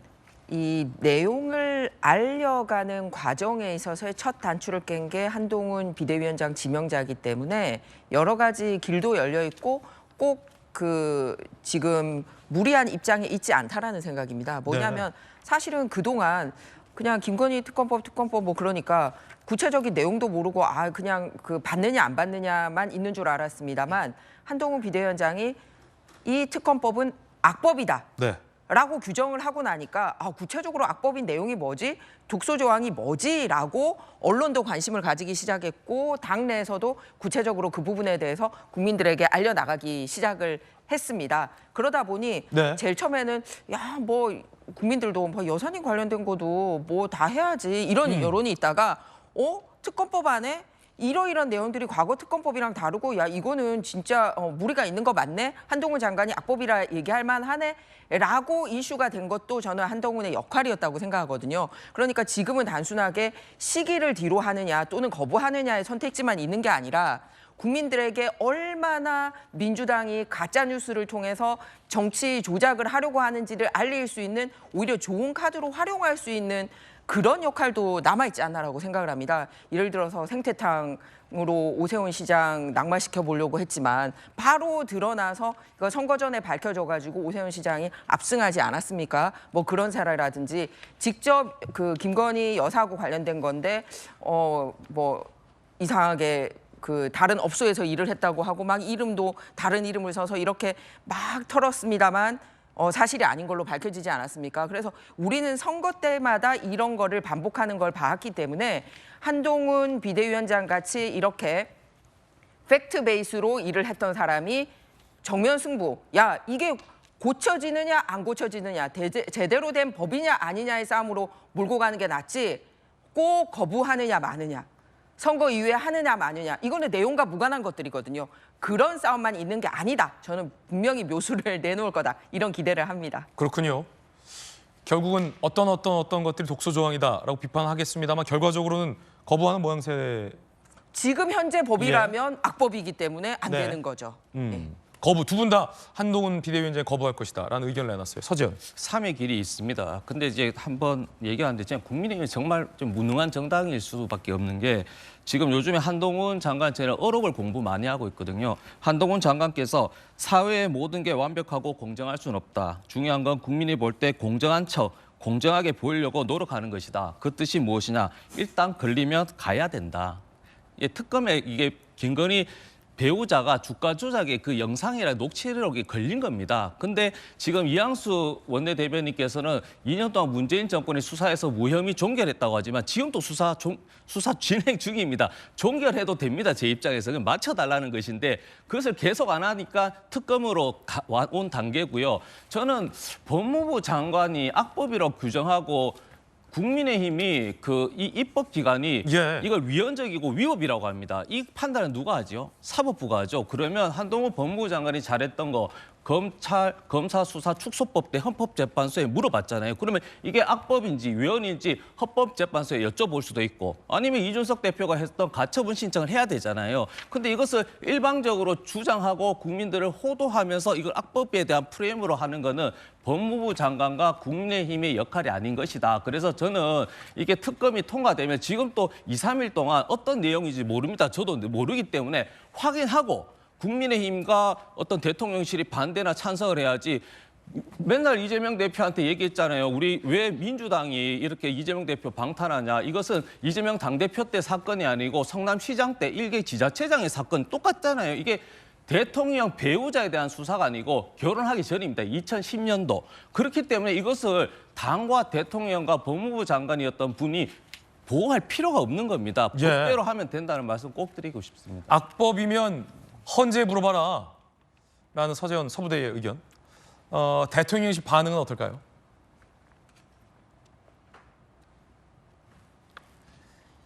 이 내용을 알려가는 과정에 있어서의 첫 단추를 깬 게 한동훈 비대위원장 지명자이기 때문에 여러 가지 길도 열려 있고 꼭 지금 무리한 입장에 있지 않다라는 생각입니다. 뭐냐면 사실은 그동안 그냥 김건희 특검법 뭐 그러니까 구체적인 내용도 모르고 그냥 받느냐 안 받느냐만 있는 줄 알았습니다만 한동훈 비대위원장이 이 특검법은 악법이다. 네. 라고 규정을 하고 나니까 구체적으로 악법인 내용이 뭐지? 독소 조항이 뭐지? 라고 언론도 관심을 가지기 시작했고 당내에서도 구체적으로 그 부분에 대해서 국민들에게 알려나가기 시작을 했습니다. 그러다 보니 제일 처음에는 국민들도 여사님 관련된 것도 다 해야지 이런 여론이 있다가 특검법 안에 이러이런 내용들이 과거 특검법이랑 다르고 이거는 진짜 무리가 있는 거 맞네? 한동훈 장관이 악법이라 얘기할 만하네? 라고 이슈가 된 것도 저는 한동훈의 역할이었다고 생각하거든요. 그러니까 지금은 단순하게 시기를 뒤로 하느냐 또는 거부하느냐의 선택지만 있는 게 아니라 국민들에게 얼마나 민주당이 가짜뉴스를 통해서 정치 조작을 하려고 하는지를 알릴 수 있는 오히려 좋은 카드로 활용할 수 있는 그런 역할도 남아있지 않나라고 생각을 합니다. 예를 들어서 생태탕으로 오세훈 시장 낙마시켜 보려고 했지만 바로 드러나서 이거 선거 전에 밝혀져가지고 오세훈 시장이 압승하지 않았습니까? 뭐 그런 사례라든지 직접 김건희 여사하고 관련된 건데 이상하게 다른 업소에서 일을 했다고 하고 막 이름도 다른 이름을 써서 이렇게 막 털었습니다만 사실이 아닌 걸로 밝혀지지 않았습니까? 그래서 우리는 선거 때마다 이런 거를 반복하는 걸 봐왔기 때문에 한동훈 비대위원장 같이 이렇게 팩트 베이스로 일을 했던 사람이 정면 승부, 이게 고쳐지느냐 안 고쳐지느냐, 제대로 된 법이냐 아니냐의 싸움으로 몰고 가는 게 낫지 꼭 거부하느냐 마느냐, 선거 이후에 하느냐 마느냐, 이거는 내용과 무관한 것들이거든요. 그런 싸움만 있는 게 아니다. 저는 분명히 묘수를 내놓을 거다. 이런 기대를 합니다. 그렇군요. 결국은 어떤 것들이 독소 조항이다라고 비판하겠습니다만 결과적으로는 거부하는 모양새. 지금 현재 법이라면 악법이기 때문에 안 되는 거죠. 거부, 두 분 다 한동훈 비대위원장이 거부할 것이다라는 의견을 내놨어요. 서재현. 3의 길이 있습니다. 근데 이제 한번 얘기하는데 지금 국민의힘이 정말 좀 무능한 정당일 수밖에 없는 게 지금 요즘에 한동훈 장관 채널 어록을 공부 많이 하고 있거든요. 한동훈 장관께서 사회의 모든 게 완벽하고 공정할 수는 없다. 중요한 건 국민이 볼 때 공정한 척, 공정하게 보이려고 노력하는 것이다. 그 뜻이 무엇이냐? 일단 걸리면 가야 된다. 특검에 이게 김건희 배우자가 주가 조작의 그 영상이랑 녹취록이 걸린 겁니다. 근데 지금 이양수 원내대변인께서는 2년 동안 문재인 정권의 수사에서 무혐의 종결했다고 하지만 지금도 수사 진행 중입니다. 종결해도 됩니다. 제 입장에서는 맞춰달라는 것인데 그것을 계속 안 하니까 특검으로 온 단계고요. 저는 법무부 장관이 악법이라고 규정하고 국민의힘이 이 입법기관이 이걸 위헌적이고 위법이라고 합니다. 이 판단은 누가 하죠? 사법부가 하죠. 그러면 한동훈 법무부 장관이 잘했던 거 검사수사축소법 때 헌법재판소에 물어봤잖아요. 그러면 이게 악법인지 위헌인지 헌법재판소에 여쭤볼 수도 있고 아니면 이준석 대표가 했던 가처분 신청을 해야 되잖아요. 근데 이것을 일방적으로 주장하고 국민들을 호도하면서 이걸 악법에 대한 프레임으로 하는 거는 법무부 장관과 국민의힘의 역할이 아닌 것이다. 그래서 저는 이게 특검이 통과되면 지금 또 2, 3일 동안 어떤 내용인지 모릅니다. 저도 모르기 때문에 확인하고 국민의힘과 어떤 대통령실이 반대나 찬성을 해야지 맨날 이재명 대표한테 얘기했잖아요. 우리 왜 민주당이 이렇게 이재명 대표 방탄하냐. 이것은 이재명 당대표 때 사건이 아니고 성남시장 때 일개 지자체장의 사건 똑같잖아요. 이게 대통령 배우자에 대한 수사가 아니고 결혼하기 전입니다. 2010년도. 그렇기 때문에 이것을 당과 대통령과 법무부 장관이었던 분이 보호할 필요가 없는 겁니다. 예. 법대로 하면 된다는 말씀 꼭 드리고 싶습니다. 악법이면 헌재 물어봐라 라는 서재원 서부대의 의견. 대통령실 반응은 어떨까요?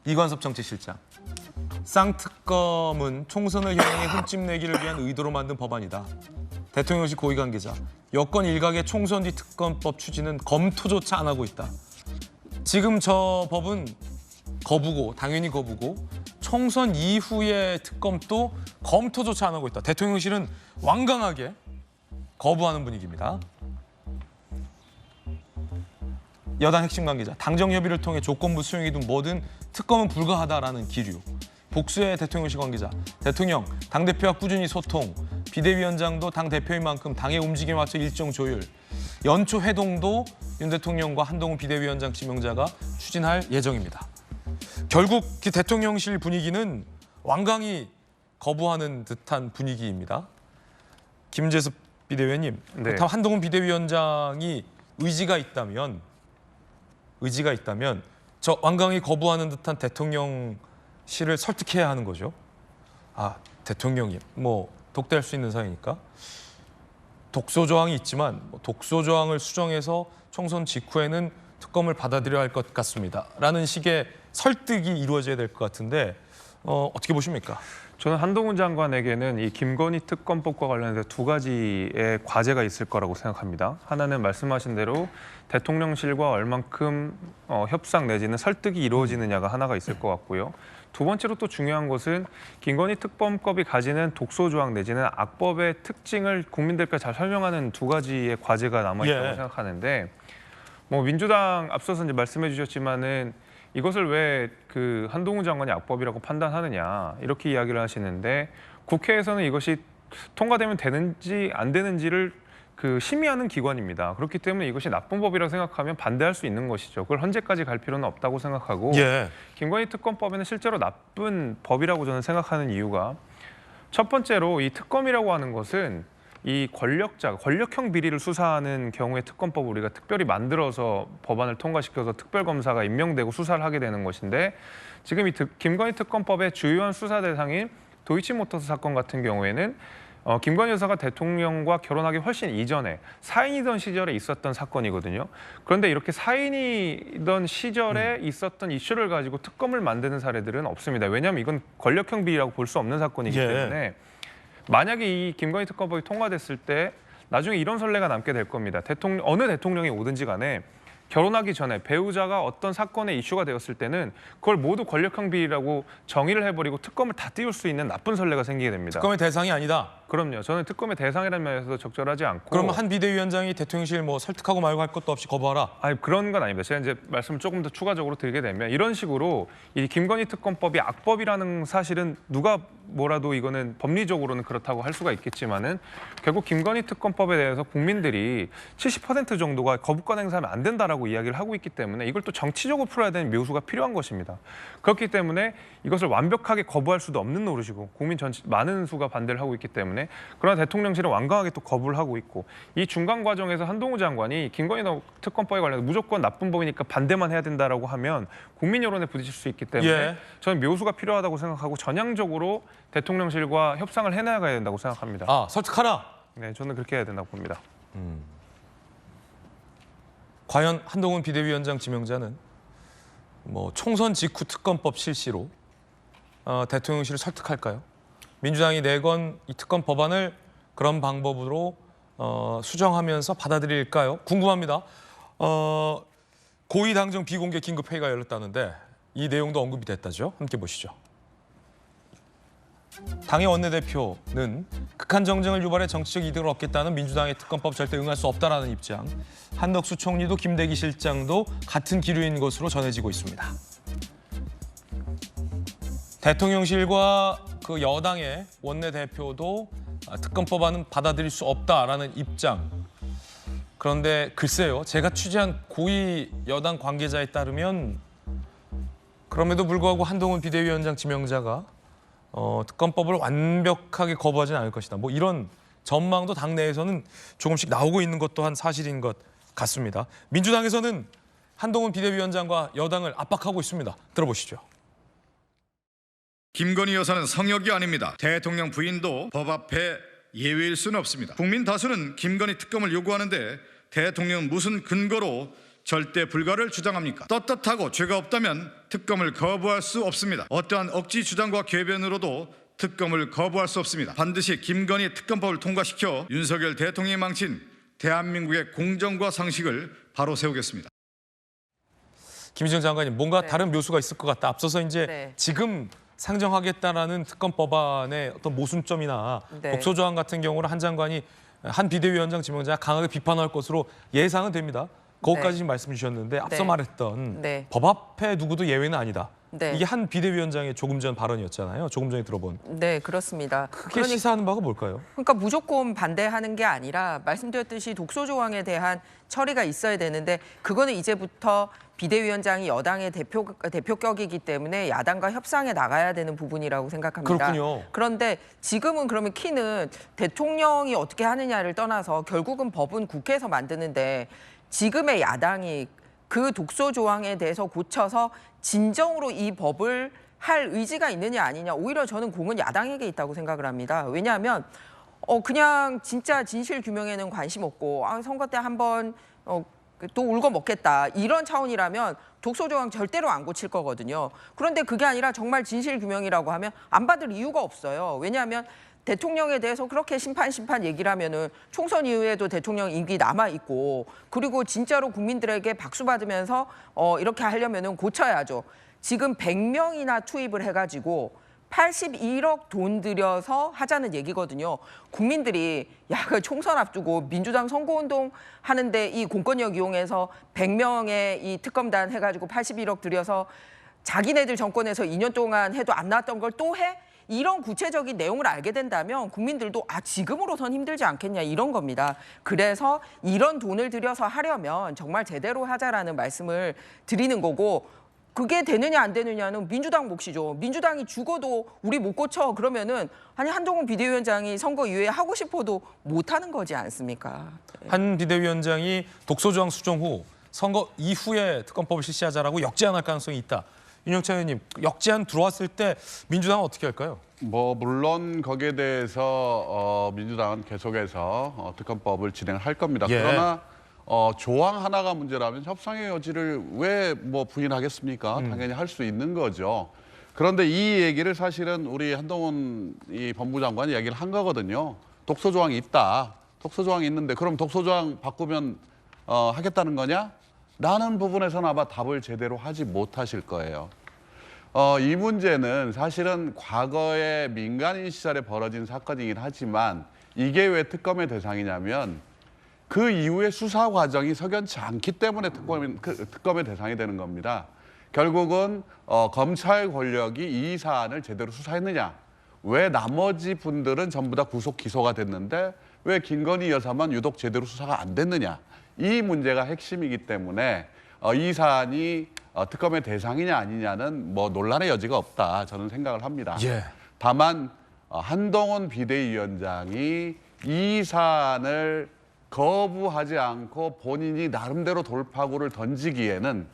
이관섭 정치실장. 쌍특검은 총선을 향해 흠집 내기를 위한 의도로 만든 법안이다. 대통령실 고위 관계자. 여권 일각의 총선 뒤 특검법 추진은 검토조차 안 하고 있다. 지금 저 법은 거부고, 당연히 거부고, 총선 이후의 특검도 검토조차 안 하고 있다. 대통령실은 완강하게 거부하는 분위기입니다. 여당 핵심 관계자, 당정 협의를 통해 조건부 수용이든 뭐든 특검은 불가하다라는 기류. 복수의 대통령실 관계자, 대통령, 당대표와 꾸준히 소통, 비대위원장도 당대표인 만큼 당의 움직임에 맞춰 일정 조율, 연초 회동도 윤 대통령과 한동훈 비대위원장 지명자가 추진할 예정입니다. 결국 대통령실 분위기는 완강히 거부하는 듯한 분위기입니다. 김재섭 비대위원님, 네. 그렇다면 한동훈 비대위원장이 의지가 있다면 저 완강히 거부하는 듯한 대통령실을 설득해야 하는 거죠. 아, 대통령이 뭐 독대할 수 있는 사이니까 독소 조항이 있지만 독소 조항을 수정해서 총선 직후에는 특검을 받아들여야 할 것 같습니다. 라는 식의 설득이 이루어져야 될 것 같은데 어떻게 보십니까? 저는 한동훈 장관에게는 이 김건희 특검법과 관련해서 두 가지의 과제가 있을 거라고 생각합니다. 하나는 말씀하신 대로 대통령실과 얼만큼 협상 내지는 설득이 이루어지느냐가 하나가 있을 것 같고요. 두 번째로 또 중요한 것은 김건희 특검법이 가지는 독소 조항 내지는 악법의 특징을 국민들께 잘 설명하는 두 가지의 과제가 남아있다고 생각하는데 뭐 민주당 앞서서 이제 말씀해 주셨지만은 이것을 왜 그 한동훈 장관이 악법이라고 판단하느냐 이렇게 이야기를 하시는데 국회에서는 이것이 통과되면 되는지 안 되는지를 그 심의하는 기관입니다. 그렇기 때문에 이것이 나쁜 법이라고 생각하면 반대할 수 있는 것이죠. 그걸 헌재까지 갈 필요는 없다고 생각하고 김건희 특검법에는 실제로 나쁜 법이라고 저는 생각하는 이유가 첫 번째로 이 특검이라고 하는 것은 이 권력형 비리를 수사하는 경우에 특검법을 우리가 특별히 만들어서 법안을 통과시켜서 특별검사가 임명되고 수사를 하게 되는 것인데 지금 이 김건희 특검법의 주요한 수사 대상인 도이치모터스 사건 같은 경우에는 김건희 여사가 대통령과 결혼하기 훨씬 이전에 사인이던 시절에 있었던 사건이거든요. 그런데 이렇게 사인이던 시절에 있었던 이슈를 가지고 특검을 만드는 사례들은 없습니다. 왜냐하면 이건 권력형 비리라고 볼 수 없는 사건이기 때문에 만약에 이 김건희 특검법이 통과됐을 때 나중에 이런 선례가 남게 될 겁니다. 어느 대통령이 오든지 간에 결혼하기 전에 배우자가 어떤 사건의 이슈가 되었을 때는 그걸 모두 권력형 비리라고 정의를 해버리고 특검을 다 띄울 수 있는 나쁜 선례가 생기게 됩니다. 특검의 대상이 아니다. 그럼요. 저는 특검의 대상이라는 면에서도 적절하지 않고. 그러면 한 비대위원장이 대통령실 뭐 설득하고 말고 할 것도 없이 거부하라? 아니 그런 건 아닙니다. 제가 이제 말씀을 조금 더 추가적으로 드리게 되면 이런 식으로 이 김건희 특검법이 악법이라는 사실은 누가 뭐라도 이거는 법리적으로는 그렇다고 할 수가 있겠지만은 결국 김건희 특검법에 대해서 국민들이 70% 정도가 거부권 행사하면 안 된다라고 이야기를 하고 있기 때문에 이걸 또 정치적으로 풀어야 되는 묘수가 필요한 것입니다. 그렇기 때문에 이것을 완벽하게 거부할 수도 없는 노릇이고 국민 전체 많은 수가 반대를 하고 있기 때문에 그러나 대통령실은 완강하게 또 거부를 하고 있고 이 중간 과정에서 한동훈 장관이 김건희 특검법에 관해서 무조건 나쁜 법이니까 반대만 해야 된다라고 하면 국민 여론에 부딪힐 수 있기 때문에 저는 묘수가 필요하다고 생각하고 전향적으로 대통령실과 협상을 해나가야 된다고 생각합니다. 아, 설득하라? 네, 저는 그렇게 해야 된다고 봅니다. 과연 한동훈 비대위원장 지명자는 뭐 총선 직후 특검법 실시로 대통령실을 설득할까요? 민주당이 내건 이 특검 법안을 그런 방법으로 수정하면서 받아들일까요? 궁금합니다. 고위 당정 비공개 긴급 회의가 열렸다는데 이 내용도 언급이 됐다죠. 함께 보시죠. 당의 원내대표는 극한 정쟁을 유발해 정치적 이득을 얻겠다는 민주당의 특검법 절대 응할 수 없다라는 입장. 한덕수 총리도 김대기 실장도 같은 기류인 것으로 전해지고 있습니다. 대통령실과 그 여당의 원내대표도 특검법안은 받아들일 수 없다라는 입장. 그런데 글쎄요, 제가 취재한 고위 여당 관계자에 따르면 그럼에도 불구하고 한동훈 비대위원장 지명자가 특검법을 완벽하게 거부하지는 않을 것이다. 뭐 이런 전망도 당내에서는 조금씩 나오고 있는 것 또한 사실인 것 같습니다. 민주당에서는 한동훈 비대위원장과 여당을 압박하고 있습니다. 들어보시죠. 김건희 여사는 성역이 아닙니다. 대통령 부인도 법 앞에 예외일 수는 없습니다. 국민 다수는 김건희 특검을 요구하는데 대통령은 무슨 근거로 절대 불가를 주장합니까? 떳떳하고 죄가 없다면 특검을 거부할 수 없습니다. 어떠한 억지 주장과 궤변으로도 특검을 거부할 수 없습니다. 반드시 김건희 특검법을 통과시켜 윤석열 대통령이 망친 대한민국의 공정과 상식을 바로 세우겠습니다. 김희정 장관님, 뭔가 네. 다른 묘수가 있을 것 같다. 앞서서 이제 네. 지금 상정하겠다라는 특검 법안의 어떤 모순점이나 네. 독소 조항 같은 경우는 한 장관이 한 비대위원장 지명자가 강하게 비판할 것으로 예상은 됩니다. 거기까지 네. 지금 말씀 주셨는데 앞서 네. 말했던 네. 법 앞에 누구도 예외는 아니다. 네. 이게 한 비대위원장의 조금 전 발언이었잖아요. 조금 전에 들어본. 네, 그렇습니다. 크게 시사하는 바가 뭘까요? 그러니까 무조건 반대하는 게 아니라 말씀드렸듯이 독소 조항에 대한 처리가 있어야 되는데 그거는 이제부터 비대위원장이 여당의 대표격이기 때문에 야당과 협상에 나가야 되는 부분이라고 생각합니다. 그렇군요. 그런데 지금은 그러면 키는 대통령이 어떻게 하느냐를 떠나서 결국은 법은 국회에서 만드는데 지금의 야당이 그 독소 조항에 대해서 고쳐서 진정으로 이 법을 할 의지가 있느냐 아니냐, 오히려 저는 공은 야당에게 있다고 생각을 합니다. 왜냐하면 그냥 진짜 진실 규명에는 관심 없고 선거 때 한번 또 울고 먹겠다 이런 차원이라면 독소 조항 절대로 안 고칠 거거든요. 그런데 그게 아니라 정말 진실 규명이라고 하면 안 받을 이유가 없어요. 왜냐하면 대통령에 대해서 그렇게 심판 얘기를 하면은 총선 이후에도 대통령 임기 남아 있고, 그리고 진짜로 국민들에게 박수 받으면서 이렇게 하려면은 고쳐야죠. 지금 100명이나 투입을 해가지고 81억 돈 들여서 하자는 얘기거든요. 국민들이 그 총선 앞두고 민주당 선거운동 하는데 이 공권력 이용해서 100명의 이 특검단 해가지고 81억 들여서 자기네들 정권에서 2년 동안 해도 안 나왔던 걸 또 해? 이런 구체적인 내용을 알게 된다면 국민들도 지금으로선 힘들지 않겠냐 이런 겁니다. 그래서 이런 돈을 들여서 하려면 정말 제대로 하자라는 말씀을 드리는 거고, 그게 되느냐 안 되느냐는 민주당 몫이죠. 민주당이 죽어도 우리 못 고쳐 그러면은 한동훈 비대위원장이 선거 이후에 하고 싶어도 못 하는 거지 않습니까? 한 비대위원장이 독소 조항 수정 후 선거 이후에 특검법을 실시하자라고 역제안할 가능성이 있다. 윤영찬 의원님, 역제안 들어왔을 때 민주당은 어떻게 할까요? 물론 거기에 대해서 민주당은 계속해서 특검법을 진행할 겁니다. 예. 그러나 조항 하나가 문제라면 협상의 여지를 왜 부인하겠습니까? 당연히 할 수 있는 거죠. 그런데 이 얘기를 사실은 우리 한동훈 이 법무장관이 얘기를 한 거거든요. 독소 조항이 있다. 독소 조항이 있는데 그럼 독소 조항 바꾸면 하겠다는 거냐? 라는 부분에서는 아마 답을 제대로 하지 못하실 거예요. 이 문제는 사실은 과거에 민간인 시절에 벌어진 사건이긴 하지만 이게 왜 특검의 대상이냐면 그 이후에 수사 과정이 석연치 않기 때문에 특검의 대상이 되는 겁니다. 결국은 검찰 권력이 이 사안을 제대로 수사했느냐, 왜 나머지 분들은 전부 다 구속 기소가 됐는데 왜 김건희 여사만 유독 제대로 수사가 안 됐느냐, 이 문제가 핵심이기 때문에 이 사안이 특검의 대상이냐 아니냐는 논란의 여지가 없다, 저는 생각을 합니다. 예. 다만 한동훈 비대위원장이 이 사안을 거부하지 않고 본인이 나름대로 돌파구를 던지기에는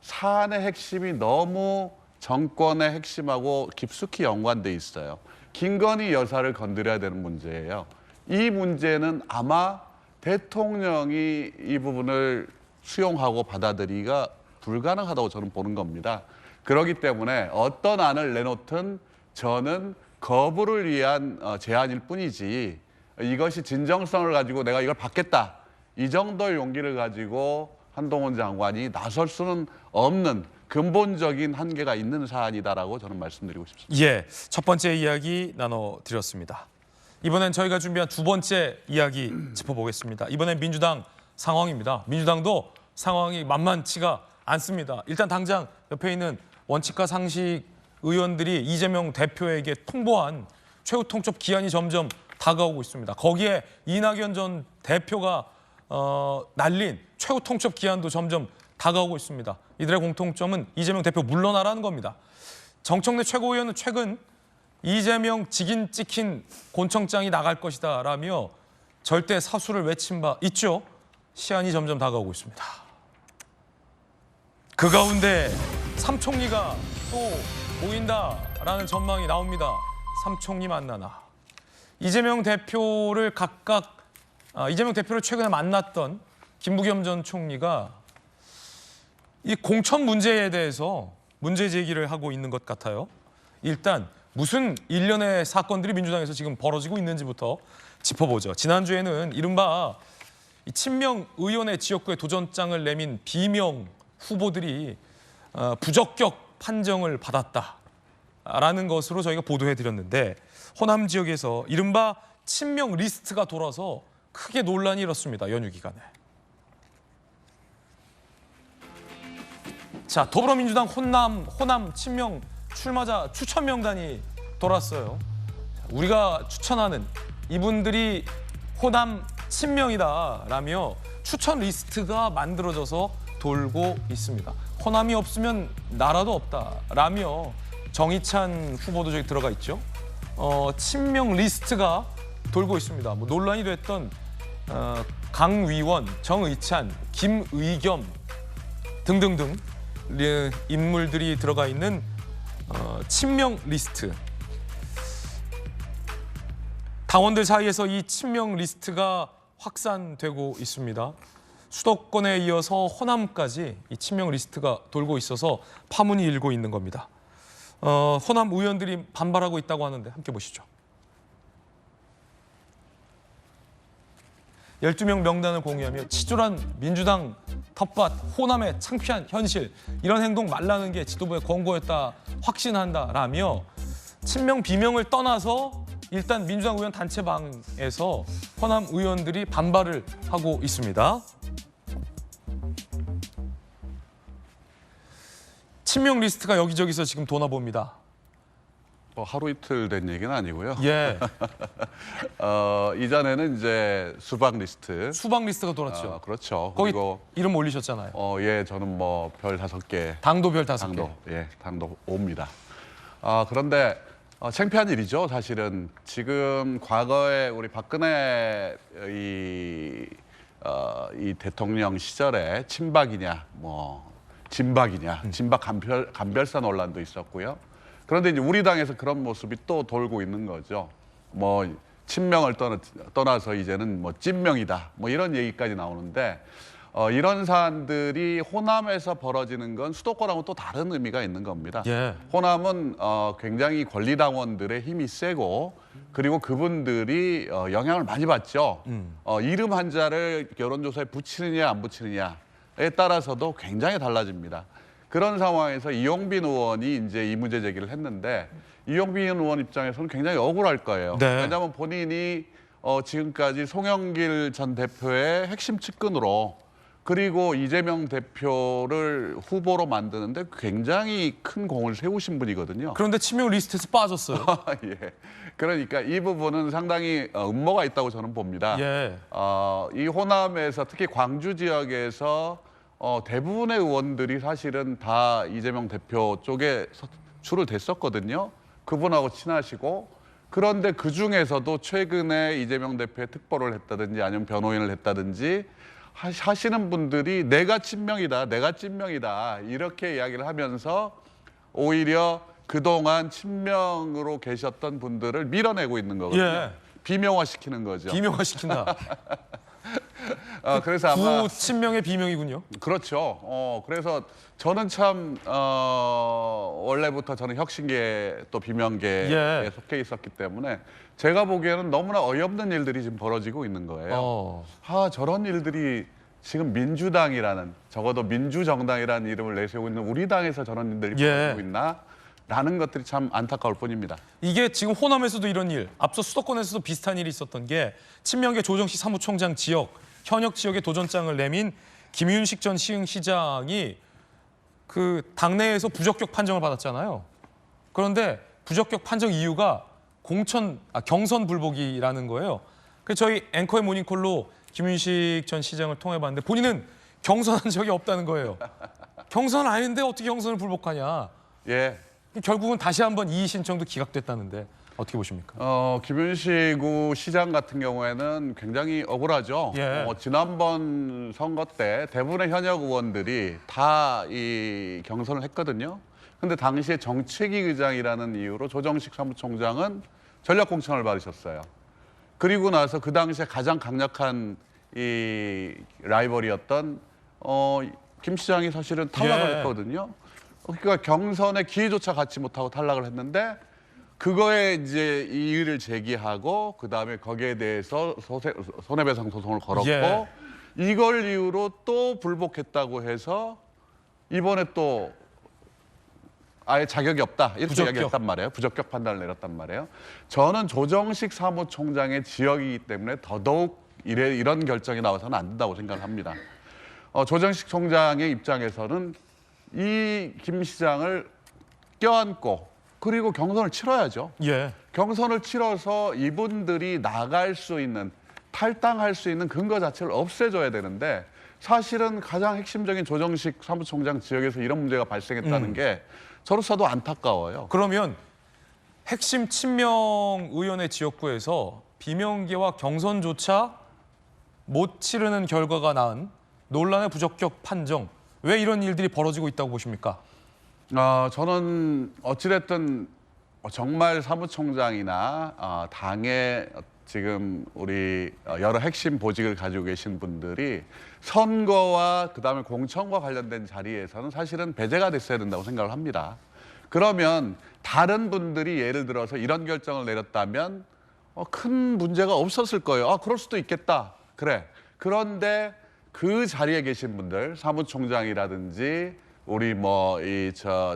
사안의 핵심이 너무 정권의 핵심하고 깊숙이 연관돼 있어요. 김건희 여사를 건드려야 되는 문제예요. 이 문제는 아마 대통령이 이 부분을 수용하고 받아들이기가 불가능하다고 저는 보는 겁니다. 그렇기 때문에 어떤 안을 내놓든 저는 거부를 위한 제안일 뿐이지 이것이 진정성을 가지고 내가 이걸 받겠다, 이 정도의 용기를 가지고 한동훈 장관이 나설 수는 없는 근본적인 한계가 있는 사안이다라고 저는 말씀드리고 싶습니다. 예, 첫 번째 이야기 나눠드렸습니다. 이번엔 저희가 준비한 두 번째 이야기 짚어보겠습니다. 이번엔 민주당 상황입니다. 민주당도 상황이 만만치가 않습니다. 일단 당장 옆에 있는 원칙과 상식 의원들이 이재명 대표에게 통보한 최후 통첩 기한이 점점 다가오고 있습니다. 거기에 이낙연 전 대표가 날린 최후 통첩 기한도 점점 다가오고 있습니다. 이들의 공통점은 이재명 대표 물러나라는 겁니다. 정청래 최고위원은 최근 이재명 직인 찍힌 곤청장이 나갈 것이다 라며 절대 사수를 외친 바 있죠. 시한이 점점 다가오고 있습니다. 그 가운데 삼총리가 또 모인다라는 전망이 나옵니다. 삼총리 만나나. 이재명 대표를 최근에 만났던 김부겸 전 총리가 이 공천 문제에 대해서 문제 제기를 하고 있는 것 같아요. 일단 무슨 일련의 사건들이 민주당에서 지금 벌어지고 있는지부터 짚어보죠. 지난주에는 이른바 친명 의원의 지역구에 도전장을 내민 비명 후보들이 부적격 판정을 받았다라는 것으로 저희가 보도해드렸는데 호남 지역에서 이른바 친명 리스트가 돌아서 크게 논란이 일었습니다. 연휴 기간에. 자, 더불어민주당 호남 친명 출마자 추천 명단이 돌았어요. 우리가 추천하는 이분들이 호남 친명이다라며 추천 리스트가 만들어져서 돌고 있습니다. 호남이 없으면 나라도 없다라며 정의찬 후보도 저기 들어가 있죠. 친명 리스트가 돌고 있습니다. 뭐 논란이 됐던 강위원, 정의찬, 김의겸 등등등 인물들이 들어가 있는 친명 리스트. 당원들 사이에서 이 친명 리스트가 확산되고 있습니다. 수도권에 이어서 호남까지 이 친명 리스트가 돌고 있어서 파문이 일고 있는 겁니다. 호남 의원들이 반발하고 있다고 하는데 함께 보시죠. 12명 명단을 공유하며 치졸한 민주당 텃밭, 호남의 창피한 현실, 이런 행동 말라는 게 지도부의 권고였다 확신한다라며 친명 비명을 떠나서 일단 민주당 의원 단체방에서 호남 의원들이 반발을 하고 있습니다. 친명 리스트가 여기저기서 지금 도나 봅니다. 뭐 하루 이틀 된 얘기는 아니고요. 예. 이전에는 이제 수박 리스트. 수박 리스트가 돌았죠. 그렇죠. 거기 그리고 이름 올리셨잖아요. 예, 저는 뭐 별 5개. 당도 별 5개. 예, 당도 5입니다. 그런데 창피한 일이죠, 사실은. 지금 과거에 우리 박근혜 이 대통령 시절에 친박이냐, 뭐 진박이냐, 진박 간별사 논란도 있었고요. 그런데 이제 우리 당에서 그런 모습이 또 돌고 있는 거죠. 뭐 친명을 떠나서 이제는 뭐 찐명이다, 뭐 이런 얘기까지 나오는데 이런 사안들이 호남에서 벌어지는 건 수도권하고 또 다른 의미가 있는 겁니다. 예. 호남은 굉장히 권리당원들의 힘이 세고 그리고 그분들이 영향을 많이 받죠. 이름 한자를 여론조사에 붙이느냐 안 붙이느냐에 따라서도 굉장히 달라집니다. 그런 상황에서 이용빈 의원이 이제 이 문제 제기를 했는데 이용빈 의원 입장에서는 굉장히 억울할 거예요. 네. 왜냐하면 본인이 지금까지 송영길 전 대표의 핵심 측근으로 그리고 이재명 대표를 후보로 만드는데 굉장히 큰 공을 세우신 분이거든요. 그런데 친명 리스트에서 빠졌어요. 예. 그러니까 이 부분은 상당히 음모가 있다고 저는 봅니다. 예. 이 호남에서 특히 광주 지역에서 대부분의 의원들이 사실은 다 이재명 대표 쪽에 줄을 댔었거든요. 그분하고 친하시고 그런데 그중에서도 최근에 이재명 대표의 특보를 했다든지 아니면 변호인을 했다든지 하시는 분들이 내가 친명이다, 내가 찐명이다 이렇게 이야기를 하면서 오히려 그동안 친명으로 계셨던 분들을 밀어내고 있는 거거든요. 예. 비명화시키는 거죠. 비명화시킨다. 그래서 아마 친명의 비명이군요. 그렇죠. 그래서 저는 참 원래부터 저는 혁신계 또 비명계에 예. 속해 있었기 때문에 제가 보기에는 너무나 어이없는 일들이 지금 벌어지고 있는 거예요. 저런 일들이 지금 민주당이라는 적어도 민주정당이라는 이름을 내세우고 있는 우리 당에서 저런 일들이 벌어지고 있나? 라는 것들이 참 안타까울 뿐입니다. 이게 지금 호남에서도 이런 일, 앞서 수도권에서도 비슷한 일이 있었던 게 친명계 조정식 사무총장 지역, 현역 지역에 도전장을 내민 김윤식 전 시흥시장이 그 당내에서 부적격 판정을 받았잖아요. 그런데 부적격 판정 이유가 경선 불복이라는 거예요. 그래서 저희 앵커의 모닝콜로 김윤식 전 시장을 통해봤는데 본인은 경선한 적이 없다는 거예요. 경선 아닌데 어떻게 경선을 불복하냐. 예. 결국은 다시 한번 이의 신청도 기각됐다는데 어떻게 보십니까? 김윤식 시장 같은 경우에는 굉장히 억울하죠. 예. 지난번 선거 때 대부분의 현역 의원들이 다 이 경선을 했거든요. 근데 당시에 정책위 의장이라는 이유로 조정식 사무총장은 전략 공천을 받으셨어요. 그리고 나서 그 당시에 가장 강력한 이 라이벌이었던 김 시장이 사실은 탈락을 예. 했거든요. 그러니까 경선에 기회조차 갖지 못하고 탈락을 했는데 그거에 이제 이의를 제기하고 그 다음에 거기에 대해서 손해배상 소송을 걸었고 예. 이걸 이유로 또 불복했다고 해서 이번에 또 아예 자격이 없다 이렇게 부적격. 이야기했단 말이에요. 부적격 판단을 내렸단 말이에요. 저는 조정식 사무총장의 지역이기 때문에 더더욱 이런 결정이 나와서는 안 된다고 생각을 합니다. 조정식 총장의 입장에서는 이 김 시장을 껴안고 그리고 경선을 치러야죠. 예. 경선을 치러서 이분들이 나갈 수 있는 탈당할 수 있는 근거 자체를 없애줘야 되는데 사실은 가장 핵심적인 조정식 사무총장 지역에서 이런 문제가 발생했다는 게 저로서도 안타까워요. 그러면 핵심 친명 의원의 지역구에서 비명계와 경선조차 못 치르는 결과가 낳은 논란의 부적격 판정. 왜 이런 일들이 벌어지고 있다고 보십니까? 저는 어찌됐든 정말 사무총장이나 당의 지금 우리 여러 핵심 보직을 가지고 계신 분들이 선거와 그다음에 공천과 관련된 자리에서는 사실은 배제가 됐어야 된다고 생각을 합니다. 그러면 다른 분들이 예를 들어서 이런 결정을 내렸다면 큰 문제가 없었을 거예요. 그럴 수도 있겠다. 그래. 그런데 그 자리에 계신 분들, 사무총장이라든지 우리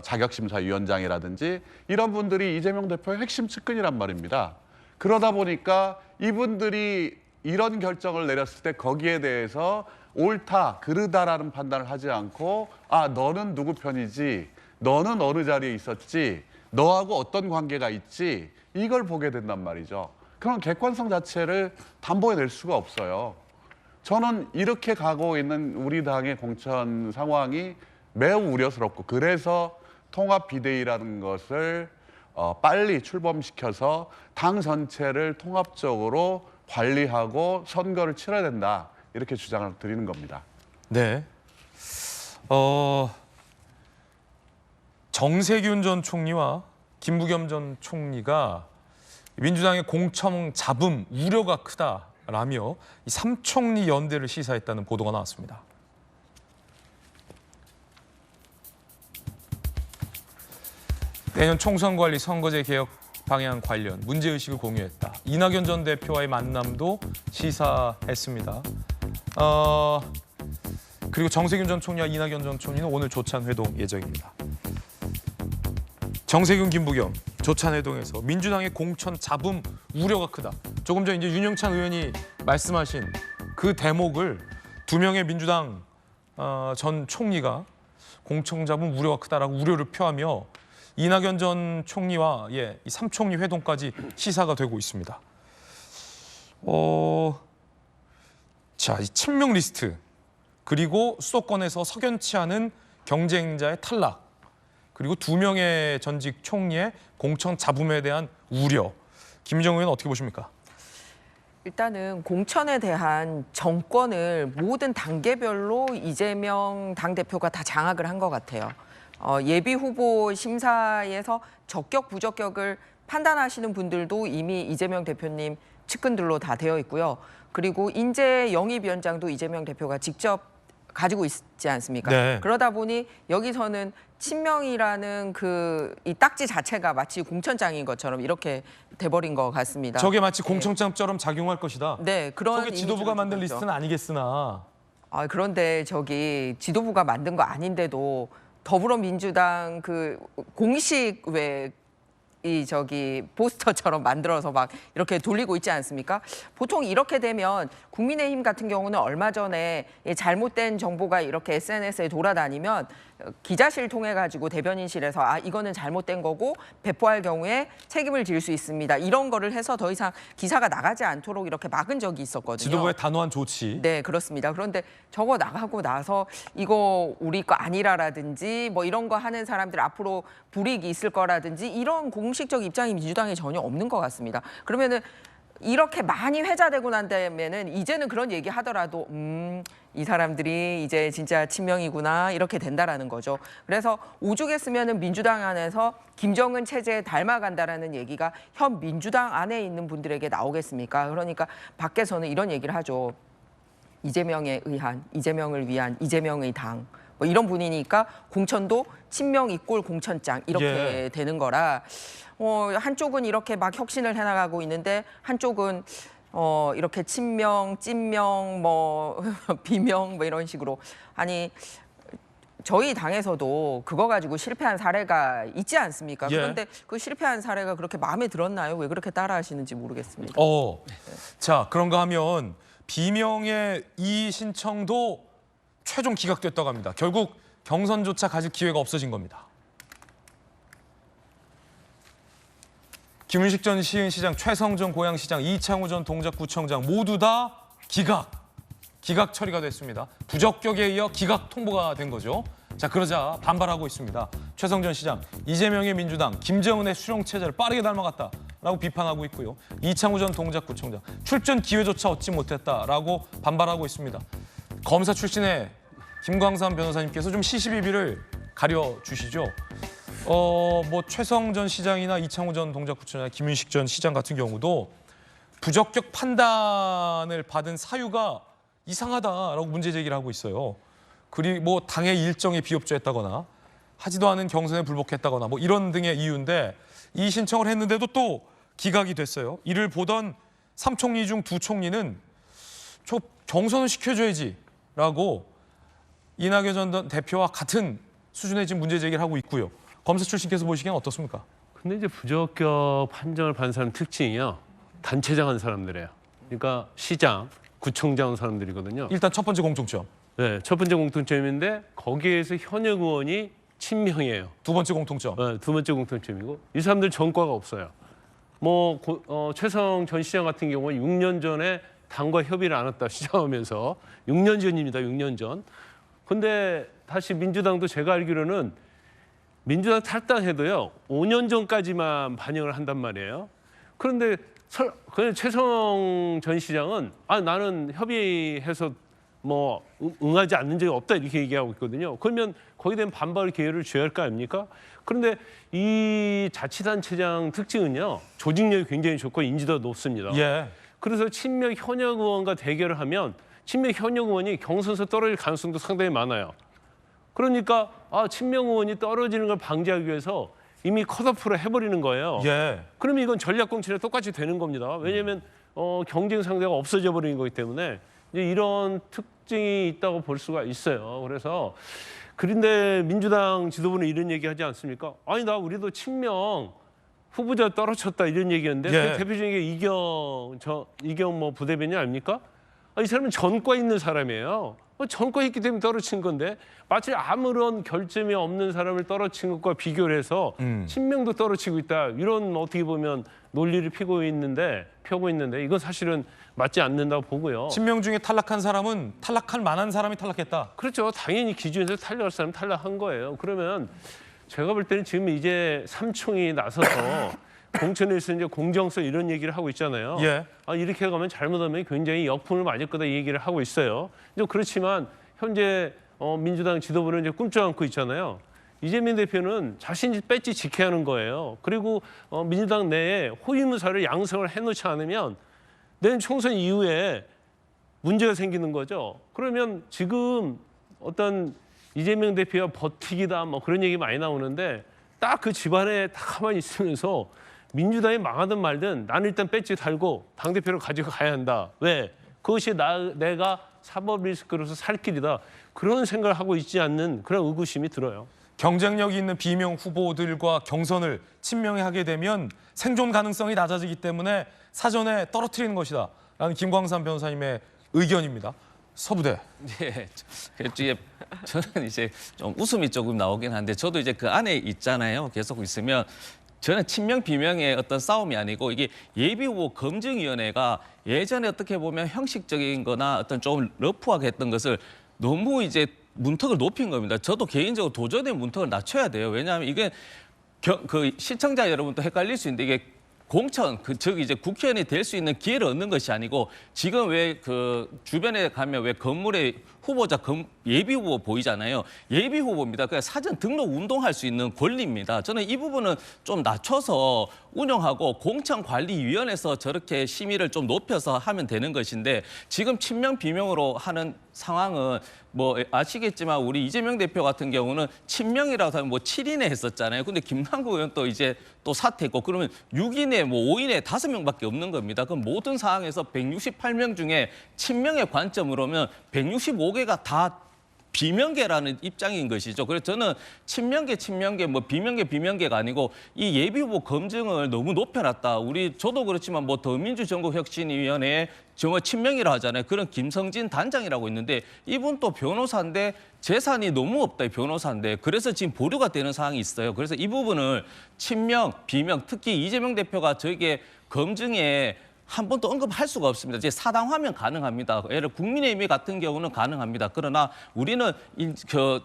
자격심사위원장이라든지 이런 분들이 이재명 대표의 핵심 측근이란 말입니다. 그러다 보니까 이분들이 이런 결정을 내렸을 때 거기에 대해서 옳다, 그르다라는 판단을 하지 않고 너는 누구 편이지, 너는 어느 자리에 있었지, 너하고 어떤 관계가 있지 이걸 보게 된단 말이죠. 그런 객관성 자체를 담보해낼 수가 없어요. 저는 이렇게 가고 있는 우리 당의 공천 상황이 매우 우려스럽고 그래서 통합 비대위라는 것을 빨리 출범시켜서 당 전체를 통합적으로 관리하고 선거를 치러야 된다. 이렇게 주장을 드리는 겁니다. 네. 정세균 전 총리와 김부겸 전 총리가 민주당의 공천 잡음 우려가 크다라며 이 삼총리 연대를 시사했다는 보도가 나왔습니다. 내년 총선관리 선거제 개혁 방향 관련 문제의식을 공유했다. 이낙연 전 대표와의 만남도 시사했습니다. 그리고 정세균 전 총리와 이낙연 전 총리는 오늘 조찬회동 예정입니다. 정세균, 김부겸 조찬회동에서 민주당의 공천 잡음 우려가 크다. 조금 전 이제 윤영찬 의원이 말씀하신 그 대목을 두 명의 민주당 전 총리가 공천 잡음 우려가 크다라고 우려를 표하며 이낙연 전 총리와 이 삼총리 회동까지 시사가 되고 있습니다. 자, 이 친명 리스트 그리고 수도권에서 석연치 않은 경쟁자의 탈락 그리고 두 명의 전직 총리의 공천 잡음에 대한 우려. 김정은 의원 어떻게 보십니까? 일단은 공천에 대한 정권을 모든 단계별로 이재명 당대표가 다 장악을 한 것 같아요. 예비 후보 심사에서 적격, 부적격을 판단하시는 분들도 이미 이재명 대표님 측근들로 다 되어 있고요. 그리고 인재 영입위원장도 이재명 대표가 직접 가지고 있지 않습니까? 네. 그러다 보니 여기서는 친명이라는 이 딱지 자체가 마치 공천장인 것처럼 이렇게 돼버린 것 같습니다. 저게 마치 공천장처럼 작용할 것이다. 네, 그런 저게 지도부가 만든 이미지를 리스트는 아니겠으나. 그런데 지도부가 만든 거 아닌데도 더불어민주당 공식 포스터처럼 만들어서 막 이렇게 돌리고 있지 않습니까? 보통 이렇게 되면 국민의힘 같은 경우는 얼마 전에 잘못된 정보가 이렇게 SNS에 돌아다니면 기자실 통해 가지고 대변인실에서 이거는 잘못된 거고 배포할 경우에 책임을 질 수 있습니다. 이런 거를 해서 더 이상 기사가 나가지 않도록 이렇게 막은 적이 있었거든요. 지도부의 단호한 조치. 네, 그렇습니다. 그런데 저거 나가고 나서 이거 우리 거 아니라라든지 뭐 이런 거 하는 사람들 앞으로 불이익이 있을 거라든지 이런 공식적 입장이 민주당에 전혀 없는 것 같습니다. 그러면은 이렇게 많이 회자되고 난 다음에는 이제는 그런 얘기 하더라도 이 사람들이 이제 진짜 친명이구나 이렇게 된다라는 거죠. 그래서 오죽했으면은 민주당 안에서 김정은 체제에 닮아간다라는 얘기가 현 민주당 안에 있는 분들에게 나오겠습니까? 그러니까 밖에서는 이런 얘기를 하죠. 이재명에 의한, 이재명을 위한, 이재명의 당. 뭐 이런 분이니까 공천도 친명 이꼴 공천장 이렇게 되는 거라 한쪽은 이렇게 막 혁신을 해나가고 있는데 한쪽은 이렇게 친명, 찐명, 뭐 비명 뭐 이런 식으로 아니 저희 당에서도 그거 가지고 실패한 사례가 있지 않습니까? 그런데 그 실패한 사례가 그렇게 마음에 들었나요? 왜 그렇게 따라하시는지 모르겠습니다. 자, 그런가 하면 비명의 이 신청도 최종 기각됐다고 합니다. 결국 경선조차 가질 기회가 없어진 겁니다. 김윤식 전 시흥시장, 최성전 고양시장, 이창우 전 동작구청장 모두 다 기각 처리가 됐습니다. 부적격에 이어 기각 통보가 된 거죠. 자, 그러자 반발하고 있습니다. 최성전 시장, 이재명의 민주당, 김정은의 수령체제를 빠르게 닮아갔다라고 비판하고 있고요. 이창우 전 동작구청장, 출전 기회조차 얻지 못했다라고 반발하고 있습니다. 검사 출신의 김광삼 변호사님께서 좀 시시비비를 가려주시죠. 뭐 최성전 시장이나 이창우 전 동작구청장, 김윤식 전 시장 같은 경우도 부적격 판단을 받은 사유가 이상하다라고 문제 제기를 하고 있어요. 그리고 뭐 당의 일정에 비협조했다거나 하지도 않은 경선에 불복했다거나 뭐 이런 등의 이유인데 이 신청을 했는데도 또 기각이 됐어요. 이를 보던 3총리 중 2총리는 저 경선을 시켜줘야지라고 이낙연 전 대표와 같은 수준의 지금 문제 제기를 하고 있고요. 검사 출신께서 보시기엔 어떻습니까? 근데 이제 부적격 판정을 받은 사람 특징이요. 단체장 한 사람들이에요. 그러니까 시장, 구청장 한 사람들이거든요. 일단 첫 번째 공통점. 네, 첫 번째 공통점인데 거기에서 현역 의원이 친명이에요. 두 번째 공통점. 네, 두 번째 공통점이고 이 사람들 전과가 없어요. 뭐 최성 전 시장 같은 경우는 6년 전에 당과 협의를 안 했다 시장하면서 6년 전입니다. 6년 전. 근데 다시 민주당도 제가 알기로는 민주당 탈당해도요 5년 전까지만 반영을 한단 말이에요. 그런데 그냥 최성 전 시장은 나는 협의해서 뭐 응하지 않는 적이 없다 이렇게 얘기하고 있거든요. 그러면 거기에 대한 반발 기회를 줘야 할 거 아닙니까? 그런데 이 자치단체장 특징은요 조직력이 굉장히 좋고 인지도가 높습니다. 그래서 친명 현역 의원과 대결을 하면 친명 현역 의원이 경선에서 떨어질 가능성도 상당히 많아요. 그러니까 친명 의원이 떨어지는 걸 방지하기 위해서 이미 컷오프를 해버리는 거예요. 그러면 이건 전략공천에 똑같이 되는 겁니다. 왜냐하면 경쟁 상대가 없어져 버리는 거기 때문에 이제 이런 특징이 있다고 볼 수가 있어요. 그래서 그런데 민주당 지도부는 이런 얘기하지 않습니까? 우리도 친명 후보자 떨어졌다 이런 얘기였는데 그 대표적인 게 이경 뭐 부대변인 아닙니까? 이 사람은 전과 있는 사람이에요. 전과 있기 때문에 떨어진 건데 마치 아무런 결점이 없는 사람을 떨어진 것과 비교를 해서 친명도 떨어지고 있다. 이런 어떻게 보면 논리를 펴고 있는데 이건 사실은 맞지 않는다고 보고요. 친명 중에 탈락한 사람은 탈락할 만한 사람이 탈락했다. 그렇죠. 당연히 기준에서 탈락할 사람은 탈락한 거예요. 그러면 제가 볼 때는 지금 이제 삼총이 나서서 공천에서 이제 공정성 이런 얘기를 하고 있잖아요. 이렇게 가면 잘못하면 굉장히 역풍을 맞을 거다 이 얘기를 하고 있어요. 그렇지만 현재 민주당 지도부는 이제 꿈쩍 않고 있잖아요. 이재명 대표는 자신이 배지 지켜야 하는 거예요. 그리고 민주당 내에 호위무사를 양성을 해놓지 않으면 내년 총선 이후에 문제가 생기는 거죠. 그러면 지금 어떤 이재명 대표가 버티기다 뭐 그런 얘기 많이 나오는데 딱 그 집안에 딱 가만히 있으면서 민주당이 망하든 말든 나는 일단 배지 달고 당대표를 가지고 가야 한다. 왜? 그것이 내가 사법 리스크로서 살 길이다. 그런 생각을 하고 있지 않는 그런 의구심이 들어요. 경쟁력이 있는 비명 후보들과 경선을 친명히 하게 되면 생존 가능성이 낮아지기 때문에 사전에 떨어뜨리는 것이다 라는 김광삼 변호사님의 의견입니다. 서부대. 예, 이게 저는 이제 좀 웃음이 조금 나오긴 한데 저도 이제 그 안에 있잖아요. 계속 있으면 저는 친명 비명의 어떤 싸움이 아니고 이게 예비후보 검증위원회가 예전에 어떻게 보면 형식적인 거나 어떤 좀 러프하게 했던 것을 너무 이제 문턱을 높인 겁니다. 저도 개인적으로 도전의 문턱을 낮춰야 돼요. 왜냐하면 이게 그 시청자 여러분도 헷갈릴 수 있는데 이게 공천, 즉 이제 국회의원이 될 수 있는 기회를 얻는 것이 아니고 지금 왜 그 주변에 가면 왜 건물에 후보자 예비 후보 보이잖아요. 예비 후보입니다. 그냥 사전 등록 운동할 수 있는 권리입니다. 저는 이 부분은 좀 낮춰서 운영하고 공천관리위원회에서 저렇게 심의를 좀 높여서 하면 되는 것인데 지금 친명 비명으로 하는 상황은 뭐 아시겠지만 우리 이재명 대표 같은 경우는 친명이라고 하면 뭐 7인에 했었잖아요. 근데 김남국 의원 또 이제 또 사퇴했고 그러면 6인에 뭐 5인에 5명밖에 없는 겁니다. 그럼 모든 상황에서 168명 중에 친명의 관점으로면 165개가 다 비명계라는 입장인 것이죠. 그래서 저는 친명계, 뭐 비명계가 아니고 이 예비후보 검증을 너무 높여놨다. 저도 그렇지만 뭐 더민주전국혁신위원회에 정말 친명이라 하잖아요. 그런 김성진 단장이라고 있는데 이분 또 변호사인데 재산이 너무 없다. 이 변호사인데 그래서 지금 보류가 되는 상황이 있어요. 그래서 이 부분을 친명, 비명, 특히 이재명 대표가 저에게 검증에 한 번도 언급할 수가 없습니다. 이제 사당화면 가능합니다. 예를 들어 국민의힘 같은 경우는 가능합니다. 그러나 우리는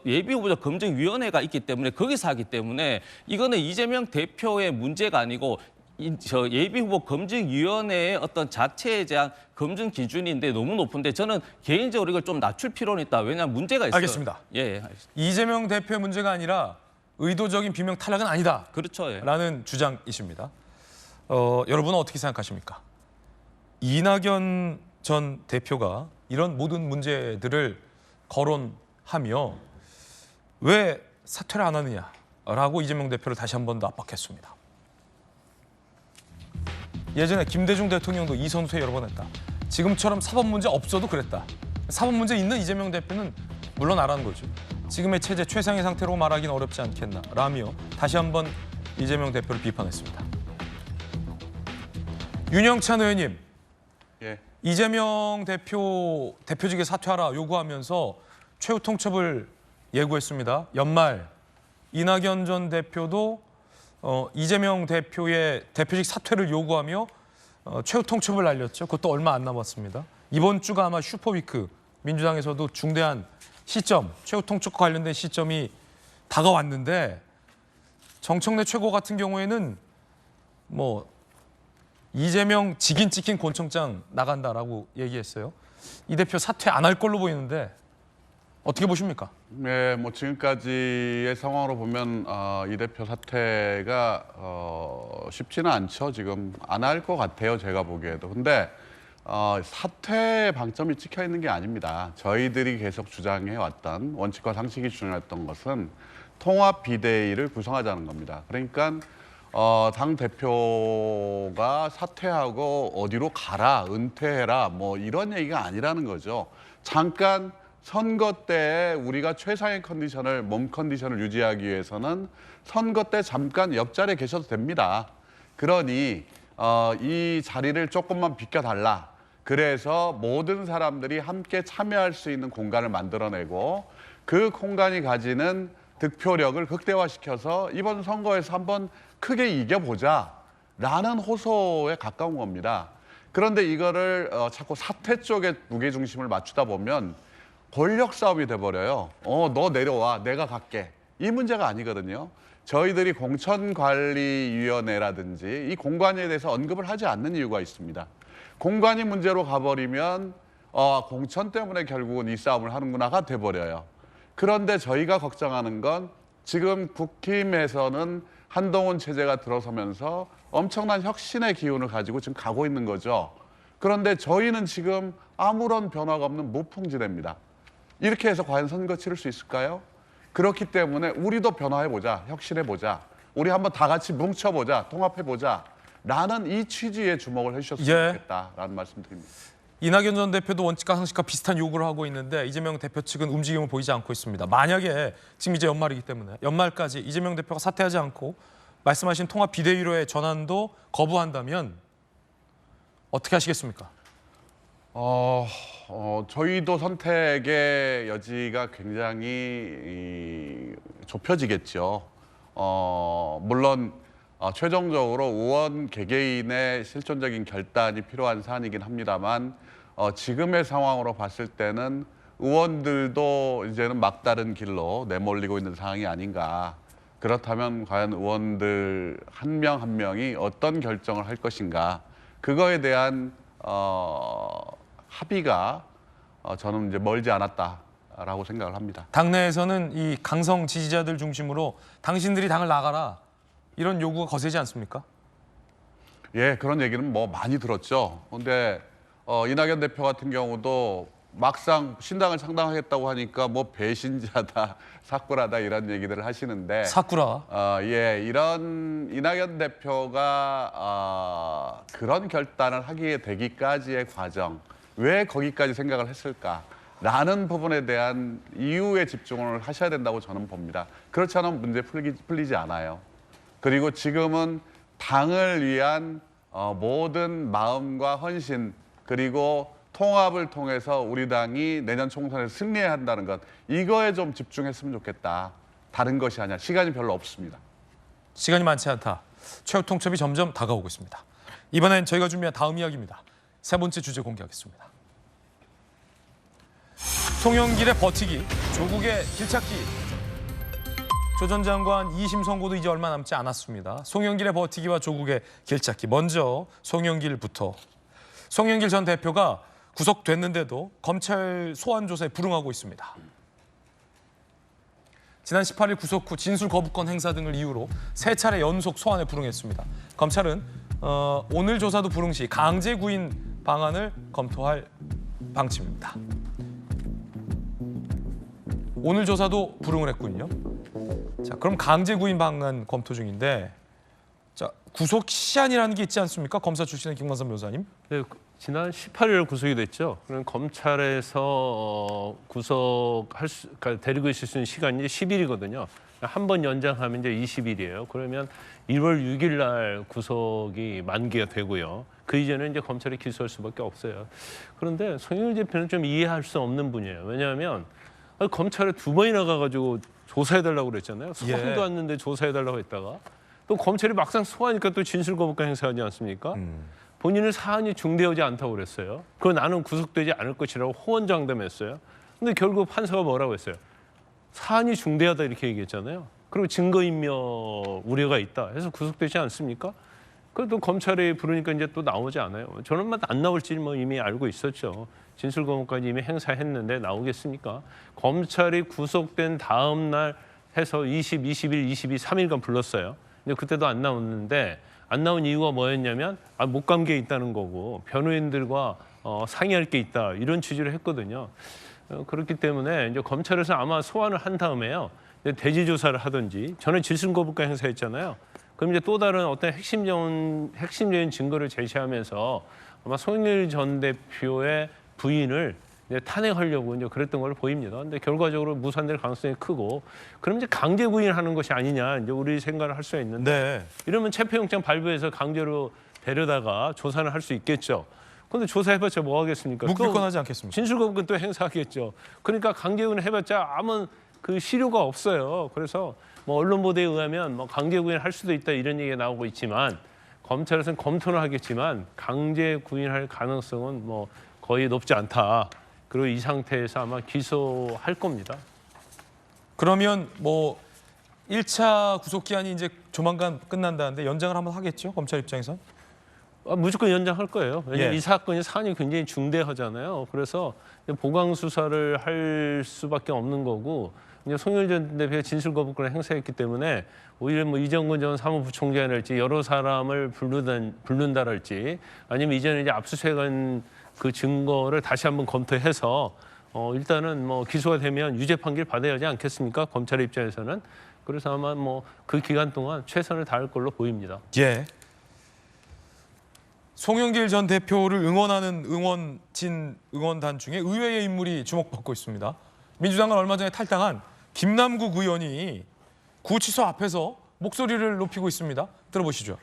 예비후보자 검증위원회가 있기 때문에 거기서 하기 때문에 이거는 이재명 대표의 문제가 아니고 예비후보 검증위원회의 어떤 자체에 대한 검증 기준인데 너무 높은데 저는 개인적으로 이걸 좀 낮출 필요는 있다. 왜냐하면 문제가 있어요. 알겠습니다. 예, 알겠습니다. 이재명 대표의 문제가 아니라 의도적인 비명 탈락은 아니다. 그렇죠. 예. 라는 주장이십니다. 여러분은 어떻게 생각하십니까? 이낙연 전 대표가 이런 모든 문제들을 거론하며 왜 사퇴를 안 하느냐라고 이재명 대표를 다시 한 번 더 압박했습니다. 예전에 김대중 대통령도 이 선수에 여러 번 했다. 지금처럼 사법 문제 없어도 그랬다. 사법 문제 있는 이재명 대표는 물러나라는 거죠. 지금의 체제 최상의 상태로 말하기는 어렵지 않겠나라며 다시 한 번 이재명 대표를 비판했습니다. 윤영찬 의원님. 예. 이재명 대표직에 사퇴하라 요구하면서 최후 통첩을 예고했습니다. 연말 이낙연 전 대표도 이재명 대표의 대표직 사퇴를 요구하며 최후 통첩을 날렸죠. 그것도 얼마 안 남았습니다. 이번 주가 아마 슈퍼위크 민주당에서도 중대한 시점, 최후 통첩과 관련된 시점이 다가왔는데 정청래 최고 같은 경우에는 뭐 이재명 직인 찍힌 권총장 나간다라고 얘기했어요. 이 대표 사퇴 안 할 걸로 보이는데 어떻게 보십니까? 네, 뭐 지금까지의 상황으로 보면 이 대표 사퇴가 쉽지는 않죠. 지금 안 할 것 같아요. 제가 보기에도. 근데 사퇴의 방점이 찍혀 있는 게 아닙니다. 저희들이 계속 주장해왔던 원칙과 상식이 주장했던 것은 통합 비대위를 구성하자는 겁니다. 그러니까 당 대표가 사퇴하고 어디로 가라, 은퇴해라 뭐 이런 얘기가 아니라는 거죠. 잠깐 선거 때 우리가 최상의 몸 컨디션을 유지하기 위해서는 선거 때 잠깐 옆자리에 계셔도 됩니다. 그러니 이 자리를 조금만 비켜달라. 그래서 모든 사람들이 함께 참여할 수 있는 공간을 만들어내고 그 공간이 가지는 득표력을 극대화시켜서 이번 선거에서 한번 크게 이겨보자라는 호소에 가까운 겁니다. 그런데 이거를 자꾸 사퇴 쪽에 무게중심을 맞추다 보면 권력 싸움이 돼버려요. 너 내려와, 내가 갈게. 이 문제가 아니거든요. 저희들이 공천관리위원회라든지 이 공관위에 대해서 언급을 하지 않는 이유가 있습니다. 공관위 문제로 가버리면 공천 때문에 결국은 이 싸움을 하는구나가 돼버려요. 그런데 저희가 걱정하는 건 지금 국힘에서는 한동훈 체제가 들어서면서 엄청난 혁신의 기운을 가지고 지금 가고 있는 거죠. 그런데 저희는 지금 아무런 변화가 없는 무풍지대입니다. 이렇게 해서 과연 선거 치를 수 있을까요? 그렇기 때문에 우리도 변화해보자, 혁신해보자. 우리 한번 다 같이 뭉쳐보자, 통합해보자. 라는 이 취지에 주목을 해주셨으면 좋겠다라는 말씀 드립니다. 이낙연 전 대표도 원칙과 상식과 비슷한 요구를 하고 있는데 이재명 대표 측은 움직임을 보이지 않고 있습니다. 만약에 지금 이제 연말이기 때문에 연말까지 이재명 대표가 사퇴하지 않고 말씀하신 통합 비대위로의 전환도 거부한다면 어떻게 하시겠습니까? 저희도 선택의 여지가 굉장히 좁혀지겠죠. 물론 최종적으로 의원 개개인의 실존적인 결단이 필요한 사안이긴 합니다만 지금의 상황으로 봤을 때는 의원들도 이제는 막다른 길로 내몰리고 있는 상황이 아닌가. 그렇다면 과연 의원들 한 명 한 명이 어떤 결정을 할 것인가. 그거에 대한 합의가 저는 이제 멀지 않았다라고 생각을 합니다. 당내에서는 이 강성 지지자들 중심으로 당신들이 당을 나가라 이런 요구가 거세지 않습니까? 예, 그런 얘기는 뭐 많이 들었죠. 근데 이낙연 대표 같은 경우도 막상 신당을 창당하겠다고 하니까 뭐 배신자다, 사꾸라다 이런 얘기들을 하시는데 사꾸라. 예, 이런 이낙연 대표가 그런 결단을 하기에 되기까지의 과정, 왜 거기까지 생각을 했을까라는 부분에 대한 이유에 집중을 하셔야 된다고 저는 봅니다. 그렇지 않으면 문제 풀리지 않아요. 그리고 지금은 당을 위한 모든 마음과 헌신 그리고 통합을 통해서 우리 당이 내년 총선에서 승리해야 한다는 것, 이거에 좀 집중했으면 좋겠다. 다른 것이 아니라 시간이 별로 없습니다. 시간이 많지 않다. 최후 통첩이 점점 다가오고 있습니다. 이번엔 저희가 준비한 다음 이야기입니다. 세 번째 주제 공개하겠습니다. 송영길의 버티기, 조국의 길찾기. 조 전 장관 2심 선고도 이제 얼마 남지 않았습니다. 송영길의 버티기와 조국의 길찾기. 먼저 송영길부터. 송영길 전 대표가 구속됐는데도 검찰 소환 조사에 불응하고 있습니다. 지난 18일 구속 후 진술 거부권 행사 등을 이유로 3차례 연속 소환에 불응했습니다. 검찰은 오늘 조사도 불응 시 강제 구인 방안을 검토할 방침입니다. 오늘 조사도 불응을 했군요. 자, 그럼 강제 구인 방안 검토 중인데, 자, 구속 시한이라는 게 있지 않습니까? 검사 출신의 김광삼 변호사님. 네, 지난 18일 구속이 됐죠. 그럼 검찰에서 그러니까 데리고 있을 수 있는 시간이 이제 10일이거든요. 한 번 연장하면 이제 20일이에요. 그러면 1월 6일 날 구속이 만기가 되고요. 그 이전에 이제 검찰이 기소할 수밖에 없어요. 그런데 송영길 대표는 좀 이해할 수 없는 분이에요. 왜냐하면 검찰에 2번이나 가가지고 조사해달라고 그랬잖아요. 소환도 왔는데 조사해달라고 했다가 또 검찰이 막상 소환하니까 또 진술거부권 행사하지 않습니까? 본인은 사안이 중대하지 않다고 그랬어요. 그거 나는 구속되지 않을 것이라고 호언장담했어요. 근데 결국 판사가 뭐라고 했어요? 사안이 중대하다 이렇게 얘기했잖아요. 그리고 증거인멸 우려가 있다 해서 구속되지 않습니까? 그래도 검찰이 부르니까 이제 또 나오지 않아요. 저는 안 나올지 뭐 이미 알고 있었죠. 진술거부까지 이미 행사했는데 나오겠습니까? 검찰이 구속된 다음 날 해서 20, 21, 22, 3일간 불렀어요. 근데 그때도 안 나왔는데 안 나온 이유가 뭐였냐면 목감기에 있다는 거고 변호인들과 상의할 게 있다 이런 취지를 했거든요. 그렇기 때문에 이제 검찰에서 아마 소환을 한 다음에요. 대지조사를 하든지 전에 질승거부권 행사했잖아요. 그럼 이제 또 다른 어떤 핵심적인 증거를 제시하면서 아마 송영길 전 대표의 부인을 이제 탄핵하려고 이제 그랬던 걸로 보입니다. 근데 결과적으로 무산될 가능성이 크고, 그럼 이제 강제 구인하는 것이 아니냐 이제 우리 생각을 할 수가 있는데, 이러면 체포영장 발부해서 강제로 데려다가 조사를 할 수 있겠죠. 그런데 조사해봤자 뭐 하겠습니까? 묵비권하지 않겠습니까? 진술거부권 또 행사하겠죠. 그러니까 강제 구인 해봤자 아무 그 실효가 없어요. 그래서 뭐 언론 보도에 의하면 뭐 강제 구인할 수도 있다 이런 얘기가 나오고 있지만 검찰에서는 검토는 하겠지만 강제 구인할 가능성은 뭐 거의 높지 않다. 그리고 이 상태에서 아마 기소할 겁니다. 그러면 뭐 1차 구속 기한이 이제 조만간 끝난다는데 연장을 한번 하겠죠? 검찰 입장에선? 무조건 연장할 거예요. 왜냐하면 예. 이 사안이 굉장히 중대하잖아요. 그래서 보강 수사를 할 수밖에 없는 거고, 이제 송영길 전 대표가 진술거부권을 행사했기 때문에 오히려 뭐 이정근 전 사무부총장이랄지 여러 사람을 부른다랄지 아니면 이전에 이제 압수수색한 그 증거를 다시 한번 검토해서 일단은 뭐 기소가 되면 유죄 판결 받아야 하지 않겠습니까? 검찰의 입장에서는. 그래서 아마 뭐 그 기간 동안 최선을 다할 걸로 보입니다. 예. 송영길 전 대표를 응원하는 응원단 중에 의외의 인물이 주목받고 있습니다. 민주당은 얼마 전에 탈당한 김남국 의원이 구치소 앞에서 목소리를 높이고 있습니다. 들어보시죠.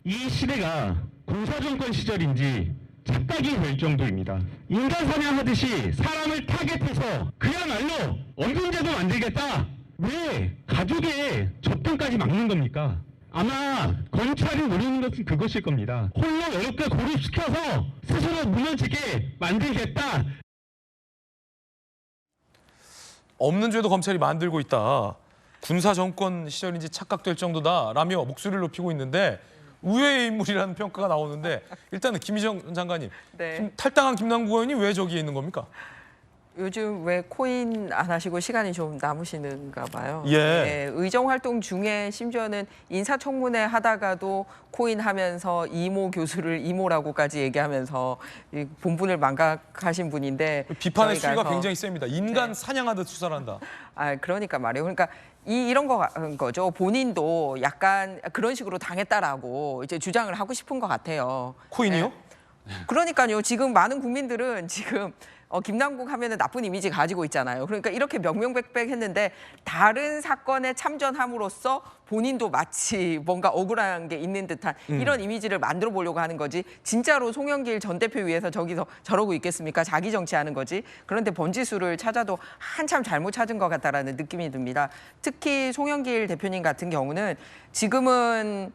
이 시대가 군사정권 시절인지 착각이 될 정도입니다. 인간 사냥하듯이 사람을 타겟해서 그야말로 언군제도 만들겠다. 왜 가족의 접근까지 막는 겁니까? 아마 검찰이 노리는 것은 그것일 겁니다. 홀로 외롭게 고립시켜서 스스로 무너지게 만들겠다. 없는 죄도 검찰이 만들고 있다. 군사 정권 시절인지 착각될 정도다라며 목소리를 높이고 있는데 의외의 인물이라는 평가가 나오는데 일단은 김희정 장관님, 네. 탈당한 김남국 의원이 왜 저기에 있는 겁니까? 요즘 왜 코인 안 하시고 시간이 좀 남으시는가 봐요. 예. 네, 의정 활동 중에 심지어는 인사청문회 하다가도 코인 하면서 이모 교수를 이모라고까지 얘기하면서 이 본분을 망각하신 분인데 비판의 저희가 수위가 더- 굉장히 셉니다. 인간 사냥하듯 수사를 한다. 아, 그러니까 말이에요. 그러니까 이런 거죠. 본인도 약간 그런 식으로 당했다라고 이제 주장을 하고 싶은 것 같아요. 코인이요? 그러니까요. 지금 많은 국민들은 지금 김남국 하면은 나쁜 이미지 가지고 있잖아요. 그러니까 이렇게 명명백백했는데 다른 사건에 참전함으로써 본인도 마치 뭔가 억울한 게 있는 듯한 이런 이미지를 만들어 보려고 하는 거지. 진짜로 송영길 전 대표 위해서 저기서 저러고 있겠습니까? 자기 정치하는 거지. 그런데 번지수를 찾아도 한참 잘못 찾은 것 같다라는 느낌이 듭니다. 특히 송영길 대표님 같은 경우는 지금은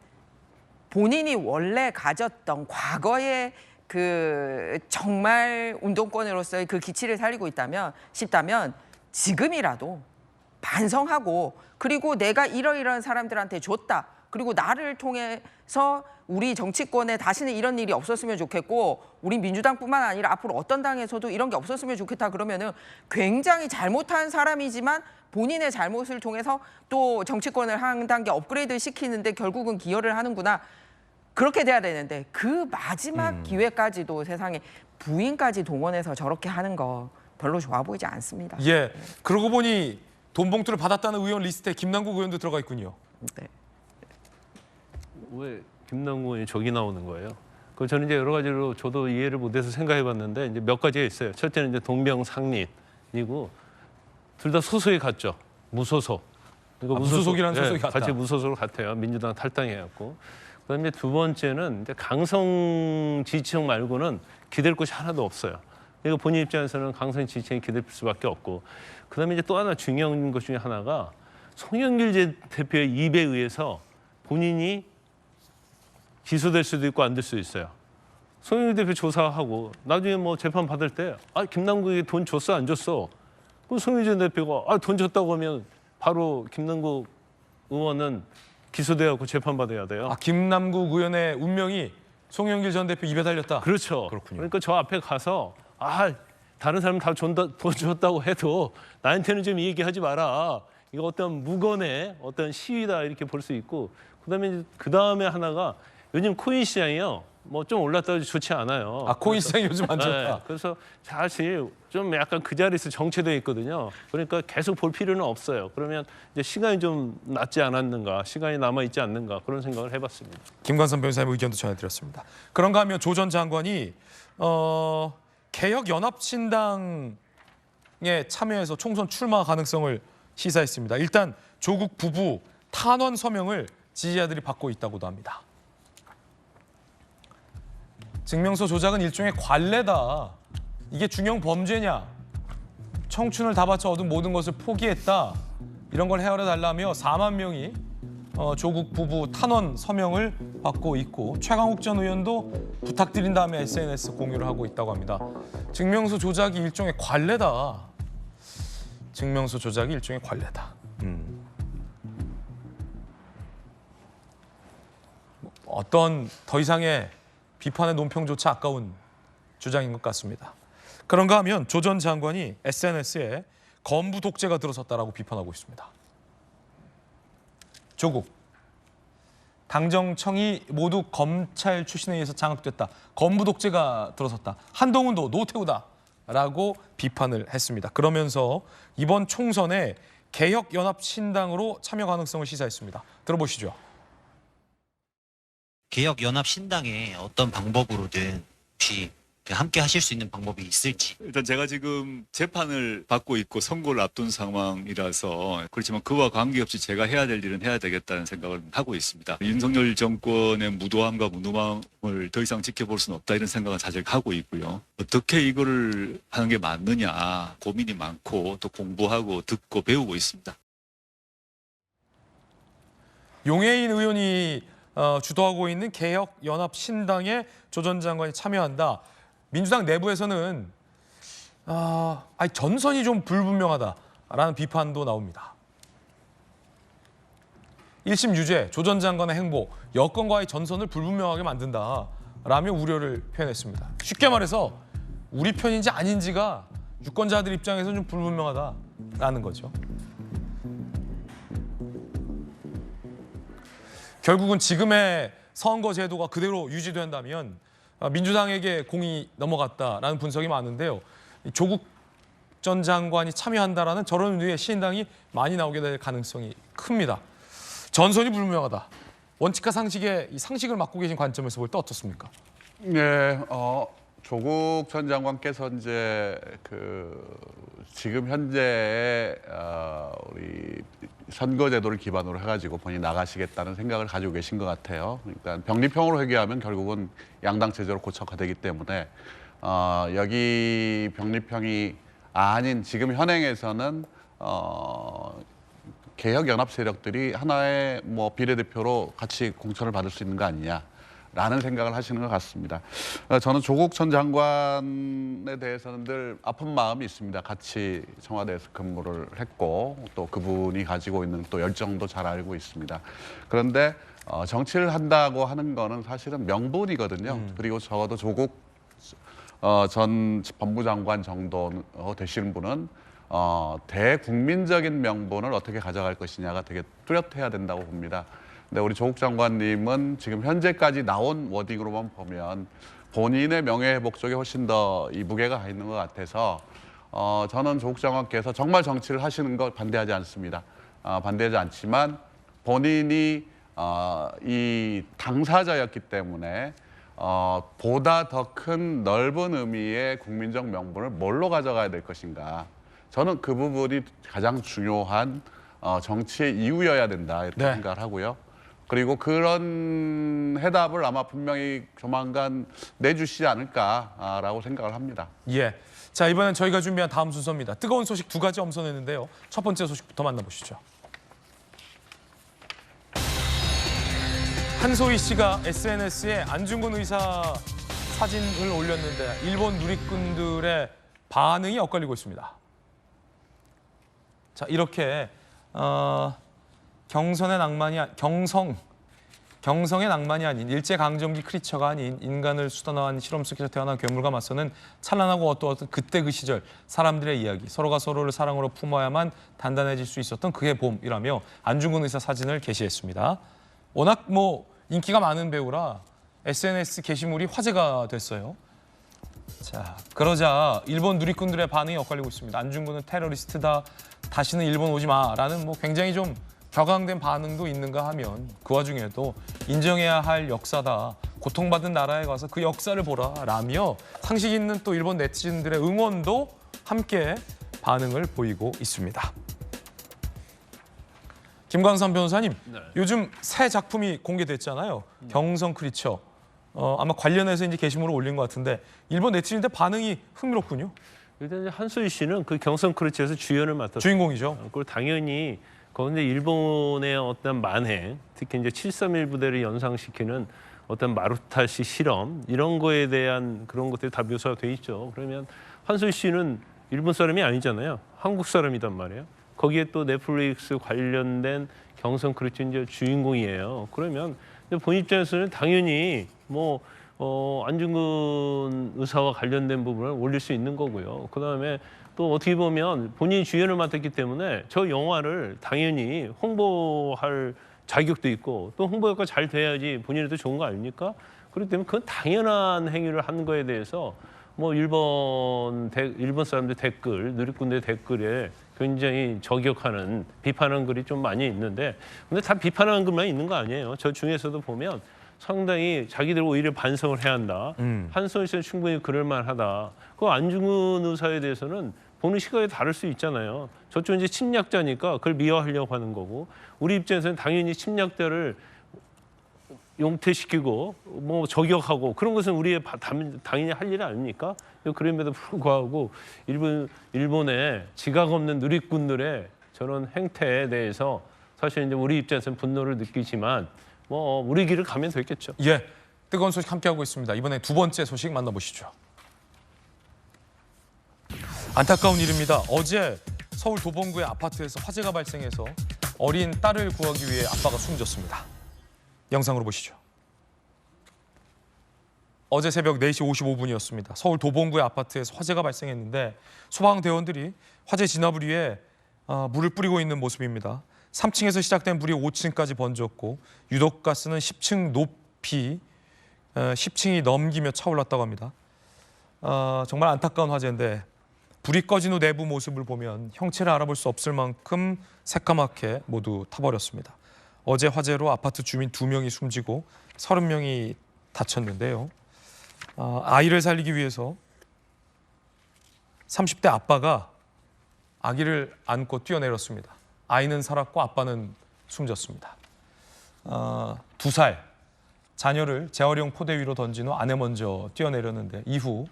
본인이 원래 가졌던 과거의 그 정말 운동권으로서의 그 기치를 살리고 싶다면 지금이라도 반성하고 그리고 내가 이러이러한 사람들한테 줬다. 그리고 나를 통해서 우리 정치권에 다시는 이런 일이 없었으면 좋겠고 우리 민주당뿐만 아니라 앞으로 어떤 당에서도 이런 게 없었으면 좋겠다 그러면은 굉장히 잘못한 사람이지만 본인의 잘못을 통해서 또 정치권을 한 단계 업그레이드 시키는데 결국은 기여를 하는구나. 그렇게 돼야 되는데 그 마지막 기회까지도 세상에 부인까지 동원해서 저렇게 하는 거 별로 좋아 보이지 않습니다. 예. 그러고 보니 돈 봉투를 받았다는 의원 리스트에 김남국 의원도 들어가 있군요. 네. 왜 김남국 의원이 저기 나오는 거예요? 그 저는 이제 여러 가지로 저도 이해를 못해서 생각해봤는데 이제 몇 가지가 있어요. 첫째는 이제 동병상련이고 둘 다 소속이 같죠. 무소속. 그러니까 무소속이라는 소속이 같다. 같이 무소속으로 같아요. 민주당 탈당해갖고. 그다음에 두 번째는 이제 강성 지지층 말고는 기댈 곳이 하나도 없어요. 그러니까 본인 입장에서는 강성 지지층이 기댈 수밖에 없고. 그다음에 이제 또 하나 중요한 것 중에 하나가 송영길 대표의 입에 의해서 본인이 기소될 수도 있고 안 될 수도 있어요. 송영길 대표 조사하고 나중에 뭐 재판 받을 때 김남국에게 돈 줬어 안 줬어? 그럼 송영길 대표가 돈 줬다고 하면 바로 김남국 의원은 기소돼갖고 재판받아야 돼요. 김남국 의원의 운명이 송영길 전 대표 입에 달렸다. 그렇죠. 그렇군요. 그러니까 저 앞에 가서 다른 사람 다 돈 줬다고 해도 나한테는 좀 이 얘기하지 마라. 이거 어떤 무건의 어떤 시위다 이렇게 볼 수 있고 그다음에 하나가 요즘 코인 시장이요. 뭐 좀 올랐다 해도 좋지 않아요. 코인 시장이 요즘 안 좋다. 네, 그래서 사실 좀 약간 그 자리에서 정체되어 있거든요. 그러니까 계속 볼 필요는 없어요. 그러면 이제 시간이 좀 남지 않았는가, 시간이 남아 있지 않는가 그런 생각을 해봤습니다. 김관선 변호사님 의견도 전해드렸습니다. 그런가 하면 조 전 장관이 개혁연합신당에 참여해서 총선 출마 가능성을 시사했습니다. 일단 조국 부부 탄원 서명을 지지자들이 받고 있다고도 합니다. 증명서 조작은 일종의 관례다. 이게 중형 범죄냐? 청춘을 다 바쳐 얻은 모든 것을 포기했다. 이런 걸 헤아려 달라며 4만 명이 조국 부부 탄원 서명을 받고 있고 최강욱 전 의원도 부탁드린 다음에 SNS 공유를 하고 있다고 합니다. 증명서 조작이 일종의 관례다. 증명서 조작이 일종의 관례다. 어떤 더 이상의 비판의 논평조차 아까운 주장인 것 같습니다. 그런가 하면 조 전 장관이 SNS에 건부 독재가 들어섰다라고 비판하고 있습니다. 조국, 당정청이 모두 검찰 출신에 의해서 장악됐다. 건부 독재가 들어섰다. 한동훈도 노태우다라고 비판을 했습니다. 그러면서 이번 총선에 개혁연합신당으로 참여 가능성을 시사했습니다. 들어보시죠. 개혁연합신당에 어떤 방법으로든 혹시 함께 하실 수 있는 방법이 있을지. 일단 제가 지금 재판을 받고 있고 선고를 앞둔 상황이라서 그렇지만 그와 관계없이 제가 해야 될 일은 해야 되겠다는 생각을 하고 있습니다. 윤석열 정권의 무도함과 무능함을 더 이상 지켜볼 수는 없다 이런 생각은 사실 하고 있고요. 어떻게 이거를 하는 게 맞느냐 고민이 많고 또 공부하고 듣고 배우고 있습니다. 용해인 의원이 주도하고 있는 개혁연합신당에 조 전 장관이 참여한다. 민주당 내부에서는 전선이 좀 불분명하다라는 비판도 나옵니다. 1심 유죄, 조 전 장관의 행보, 여권과의 전선을 불분명하게 만든다라며 우려를 표현했습니다. 쉽게 말해서 우리 편인지 아닌지가 유권자들 입장에서는 좀 불분명하다라는 거죠. 결국은 지금의 선거 제도가 그대로 유지된다면 민주당에게 공이 넘어갔다라는 분석이 많은데요. 조국 전 장관이 참여한다라는 저런 류의 신당이 많이 나오게 될 가능성이 큽니다. 전선이 불분명하다. 원칙과 상식의 이 상식을 맡고 계신 관점에서 볼 때 어떻습니까? 네, 조국 전 장관께서 이제 지금 현재 우리 선거제도를 기반으로 해가지고 본인이 나가시겠다는 생각을 가지고 계신 것 같아요. 그러니까 병리평으로 회귀하면 결국은 양당 체제로 고착화되기 때문에 여기 병리평이 아닌 지금 현행에서는 개혁연합 세력들이 하나의 비례대표로 같이 공천을 받을 수 있는 거 아니냐라는 생각을 하시는 것 같습니다. 저는 조국 전 장관에 대해서는 늘 아픈 마음이 있습니다. 같이 청와대에서 근무를 했고 또 그분이 가지고 있는 또 열정도 잘 알고 있습니다. 그런데 정치를 한다고 하는 거는 사실은 명분이거든요. 그리고 적어도 조국 전 법무장관 정도 되시는 분은 대국민적인 명분을 어떻게 가져갈 것이냐가 되게 뚜렷해야 된다고 봅니다. 근데 우리 조국 장관님은 지금 현재까지 나온 워딩으로만 보면 본인의 명예회복 쪽에 훨씬 더 이 무게가 가 있는 것 같아서 저는 조국 장관께서 정말 정치를 하시는 걸 반대하지 않습니다. 반대하지 않지만 본인이 이 당사자였기 때문에 보다 더 큰 넓은 의미의 국민적 명분을 뭘로 가져가야 될 것인가. 저는 그 부분이 가장 중요한 정치의 이유여야 된다 이렇게 생각을 하고요. 그리고 그런 해답을 아마 분명히 조만간 내주시지 않을까라고 생각을 합니다. 예. 자, 이번엔 저희가 준비한 다음 순서입니다. 뜨거운 소식 두 가지 엄선했는데요. 첫 번째 소식부터 만나보시죠. 한소희 씨가 SNS에 안중근 의사 사진을 올렸는데 일본 누리꾼들의 반응이 엇갈리고 있습니다. 자, 이렇게 경성의 낭만이 아닌 일제강점기 크리처가 아닌 인간을 수단화한 실험 속에서 태어난 괴물과 맞서는 찬란하고 어두웠던 그때 그 시절 사람들의 이야기, 서로가 서로를 사랑으로 품어야만 단단해질 수 있었던 그의 봄이라며 안중근 의사 사진을 게시했습니다. 워낙 인기가 많은 배우라 SNS 게시물이 화제가 됐어요. 자, 그러자 일본 누리꾼들의 반응이 엇갈리고 있습니다. 안중근은 테러리스트다, 다시는 일본 오지 마라는 굉장히 좀 격앙된 반응도 있는가 하면 그 와중에도 인정해야 할 역사다, 고통받은 나라에 가서 그 역사를 보라라며 상식 있는 또 일본 네티즌들의 응원도 함께 반응을 보이고 있습니다. 김광삼 변호사님, 요즘 새 작품이 공개됐잖아요. 경성 크리처. 아마 관련해서 이제 게시물을 올린 것 같은데 일본 네티즌들 반응이 흥미롭군요. 일단 한소희 씨는 그 경성 크리처에서 주연을 맡았어요. 주인공이죠. 그리고 당연히 거기에 일본의 어떤 만행, 특히 이제 731 부대를 연상시키는 어떤 마루타시 실험 이런 거에 대한 그런 것들이 다 묘사가 돼 있죠. 그러면 한소희 씨는 일본 사람이 아니잖아요. 한국 사람이단 말이에요. 거기에 또 넷플릭스 관련된 경성 크리처 이제 주인공이에요. 그러면 본 입장에서는 당연히 안중근 의사와 관련된 부분을 올릴 수 있는 거고요. 그다음에 또 어떻게 보면 본인이 주연을 맡았기 때문에 저 영화를 당연히 홍보할 자격도 있고 또 홍보 효과가 잘 돼야지 본인한테 좋은 거 아닙니까? 그렇기 때문에 그건 당연한 행위를 하는 거에 대해서 일본 사람들 댓글, 누리꾼들 댓글에 굉장히 저격하는 비판하는 글이 좀 많이 있는데 근데 다 비판하는 글만 있는 거 아니에요. 저 중에서도 보면 상당히 자기들 오히려 반성을 해야 한다. 한소연 씨는 충분히 그럴 만하다. 그 안중근 의사에 대해서는 보는 시각이 다를 수 있잖아요. 저쪽 이제 침략자니까 그걸 미화하려고 하는 거고 우리 입장에서는 당연히 침략자를 용퇴시키고 뭐 저격하고 그런 것은 우리의 당연히 할 일 아닙니까? 그럼에도 불구하고 일본의 지각 없는 누리꾼들의 저런 행태에 대해서 사실 이제 우리 입장에서는 분노를 느끼지만 뭐 우리 길을 가면 되겠죠. 예, 뜨거운 소식 함께하고 있습니다. 이번에 두 번째 소식 만나보시죠. 안타까운 일입니다. 어제 서울 도봉구의 아파트에서 화재가 발생해서 어린 딸을 구하기 위해 아빠가 숨졌습니다. 영상으로 보시죠. 어제 새벽 4시 55분이었습니다. 서울 도봉구의 아파트에서 화재가 발생했는데 소방대원들이 화재 진압을 위해 물을 뿌리고 있는 모습입니다. 3층에서 시작된 불이 5층까지 번졌고 유독가스는 10층 높이 10층이 넘기며 차올랐다고 합니다. 정말 안타까운 화재인데 불이 꺼진 후 내부 모습을 보면 형체를 알아볼 수 없을 만큼 새까맣게 모두 타버렸습니다. 어제 화재로 아파트 주민 2명이 숨지고 30명이 다쳤는데요. 아이를 살리기 위해서 30대 아빠가 아기를 안고 뛰어내렸습니다. 아이는 살았고 아빠는 숨졌습니다. 2살 자녀를 재활용 포대 위로 던진 후 아내 먼저 뛰어내렸는데 이후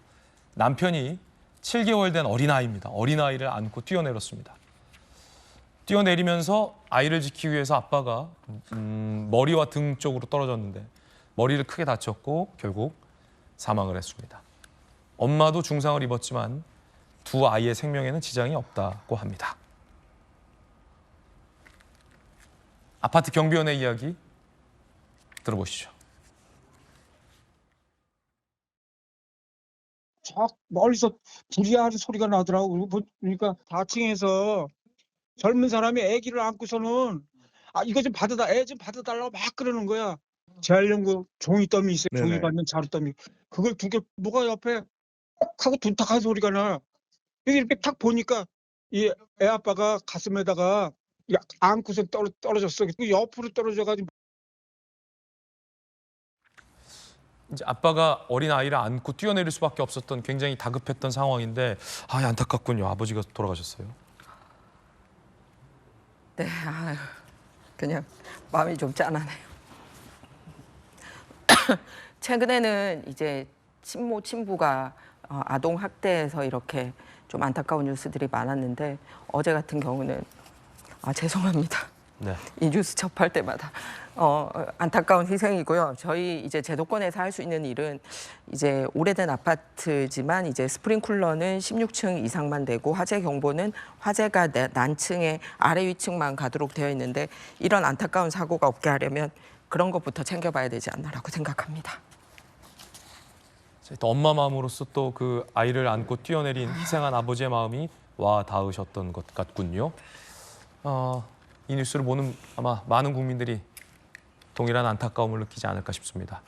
남편이 7개월 된 어린아이입니다. 어린아이를 안고 뛰어내렸습니다. 뛰어내리면서 아이를 지키기 위해서 아빠가 머리와 등 쪽으로 떨어졌는데 머리를 크게 다쳤고 결국 사망을 했습니다. 엄마도 중상을 입었지만 두 아이의 생명에는 지장이 없다고 합니다. 아파트 경비원의 이야기 들어보시죠. 저 멀리서 불이 아주 소리가 나더라고. 그러니까 4층에서 젊은 사람이 아기를 안고서는 이거 좀 받아다, 애 좀 받아달라고 막 그러는 거야. 재활용구 종이더미 있어요. 네네. 종이 받는 자루더미. 그걸 2개 뭐가 옆에 꼭 하고 둔탁한 소리가 나. 그래서 이렇게 탁 보니까 이 애 아빠가 가슴에다가 안고서 떨어졌어. 그 옆으로 떨어져가지고. 이제 아빠가 어린 아이를 안고 뛰어내릴 수밖에 없었던 굉장히 다급했던 상황인데 안타깝군요. 아버지가 돌아가셨어요. 네, 그냥 마음이 좀 짠하네요. 최근에는 이제 친모 친부가 아동 학대에서 이렇게 좀 안타까운 뉴스들이 많았는데 어제 같은 경우는 죄송합니다. 네. 이 뉴스 접할 때마다 안타까운 희생이고요. 저희 이제 제도권에서 할 수 있는 일은 이제 오래된 아파트지만 이제 스프링쿨러는 16층 이상만 되고 화재 경보는 화재가 난층의 아래 위층만 가도록 되어 있는데 이런 안타까운 사고가 없게 하려면 그런 것부터 챙겨봐야 되지 않나라고 생각합니다. 또 엄마 마음으로서 또 그 아이를 안고 뛰어내린 희생한 아버지의 마음이 와 닿으셨던 것 같군요. 이 뉴스를 보는 아마 많은 국민들이 동일한 안타까움을 느끼지 않을까 싶습니다.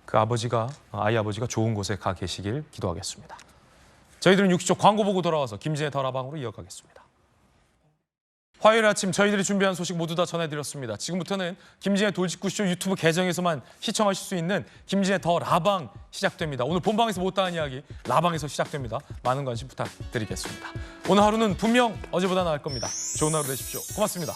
그 아이 아버지가 좋은 곳에 가 계시길 기도하겠습니다. 저희들은 60초 광고 보고 돌아와서 김진의 더라방으로 이어가겠습니다. 화요일 아침 저희들이 준비한 소식 모두 다 전해드렸습니다. 지금부터는 김진의 돌직구쇼 유튜브 계정에서만 시청하실 수 있는 김진의 더 라방 시작됩니다. 오늘 본방에서 못다한 이야기 라방에서 시작됩니다. 많은 관심 부탁드리겠습니다. 오늘 하루는 분명 어제보다 나을 겁니다. 좋은 하루 되십시오. 고맙습니다.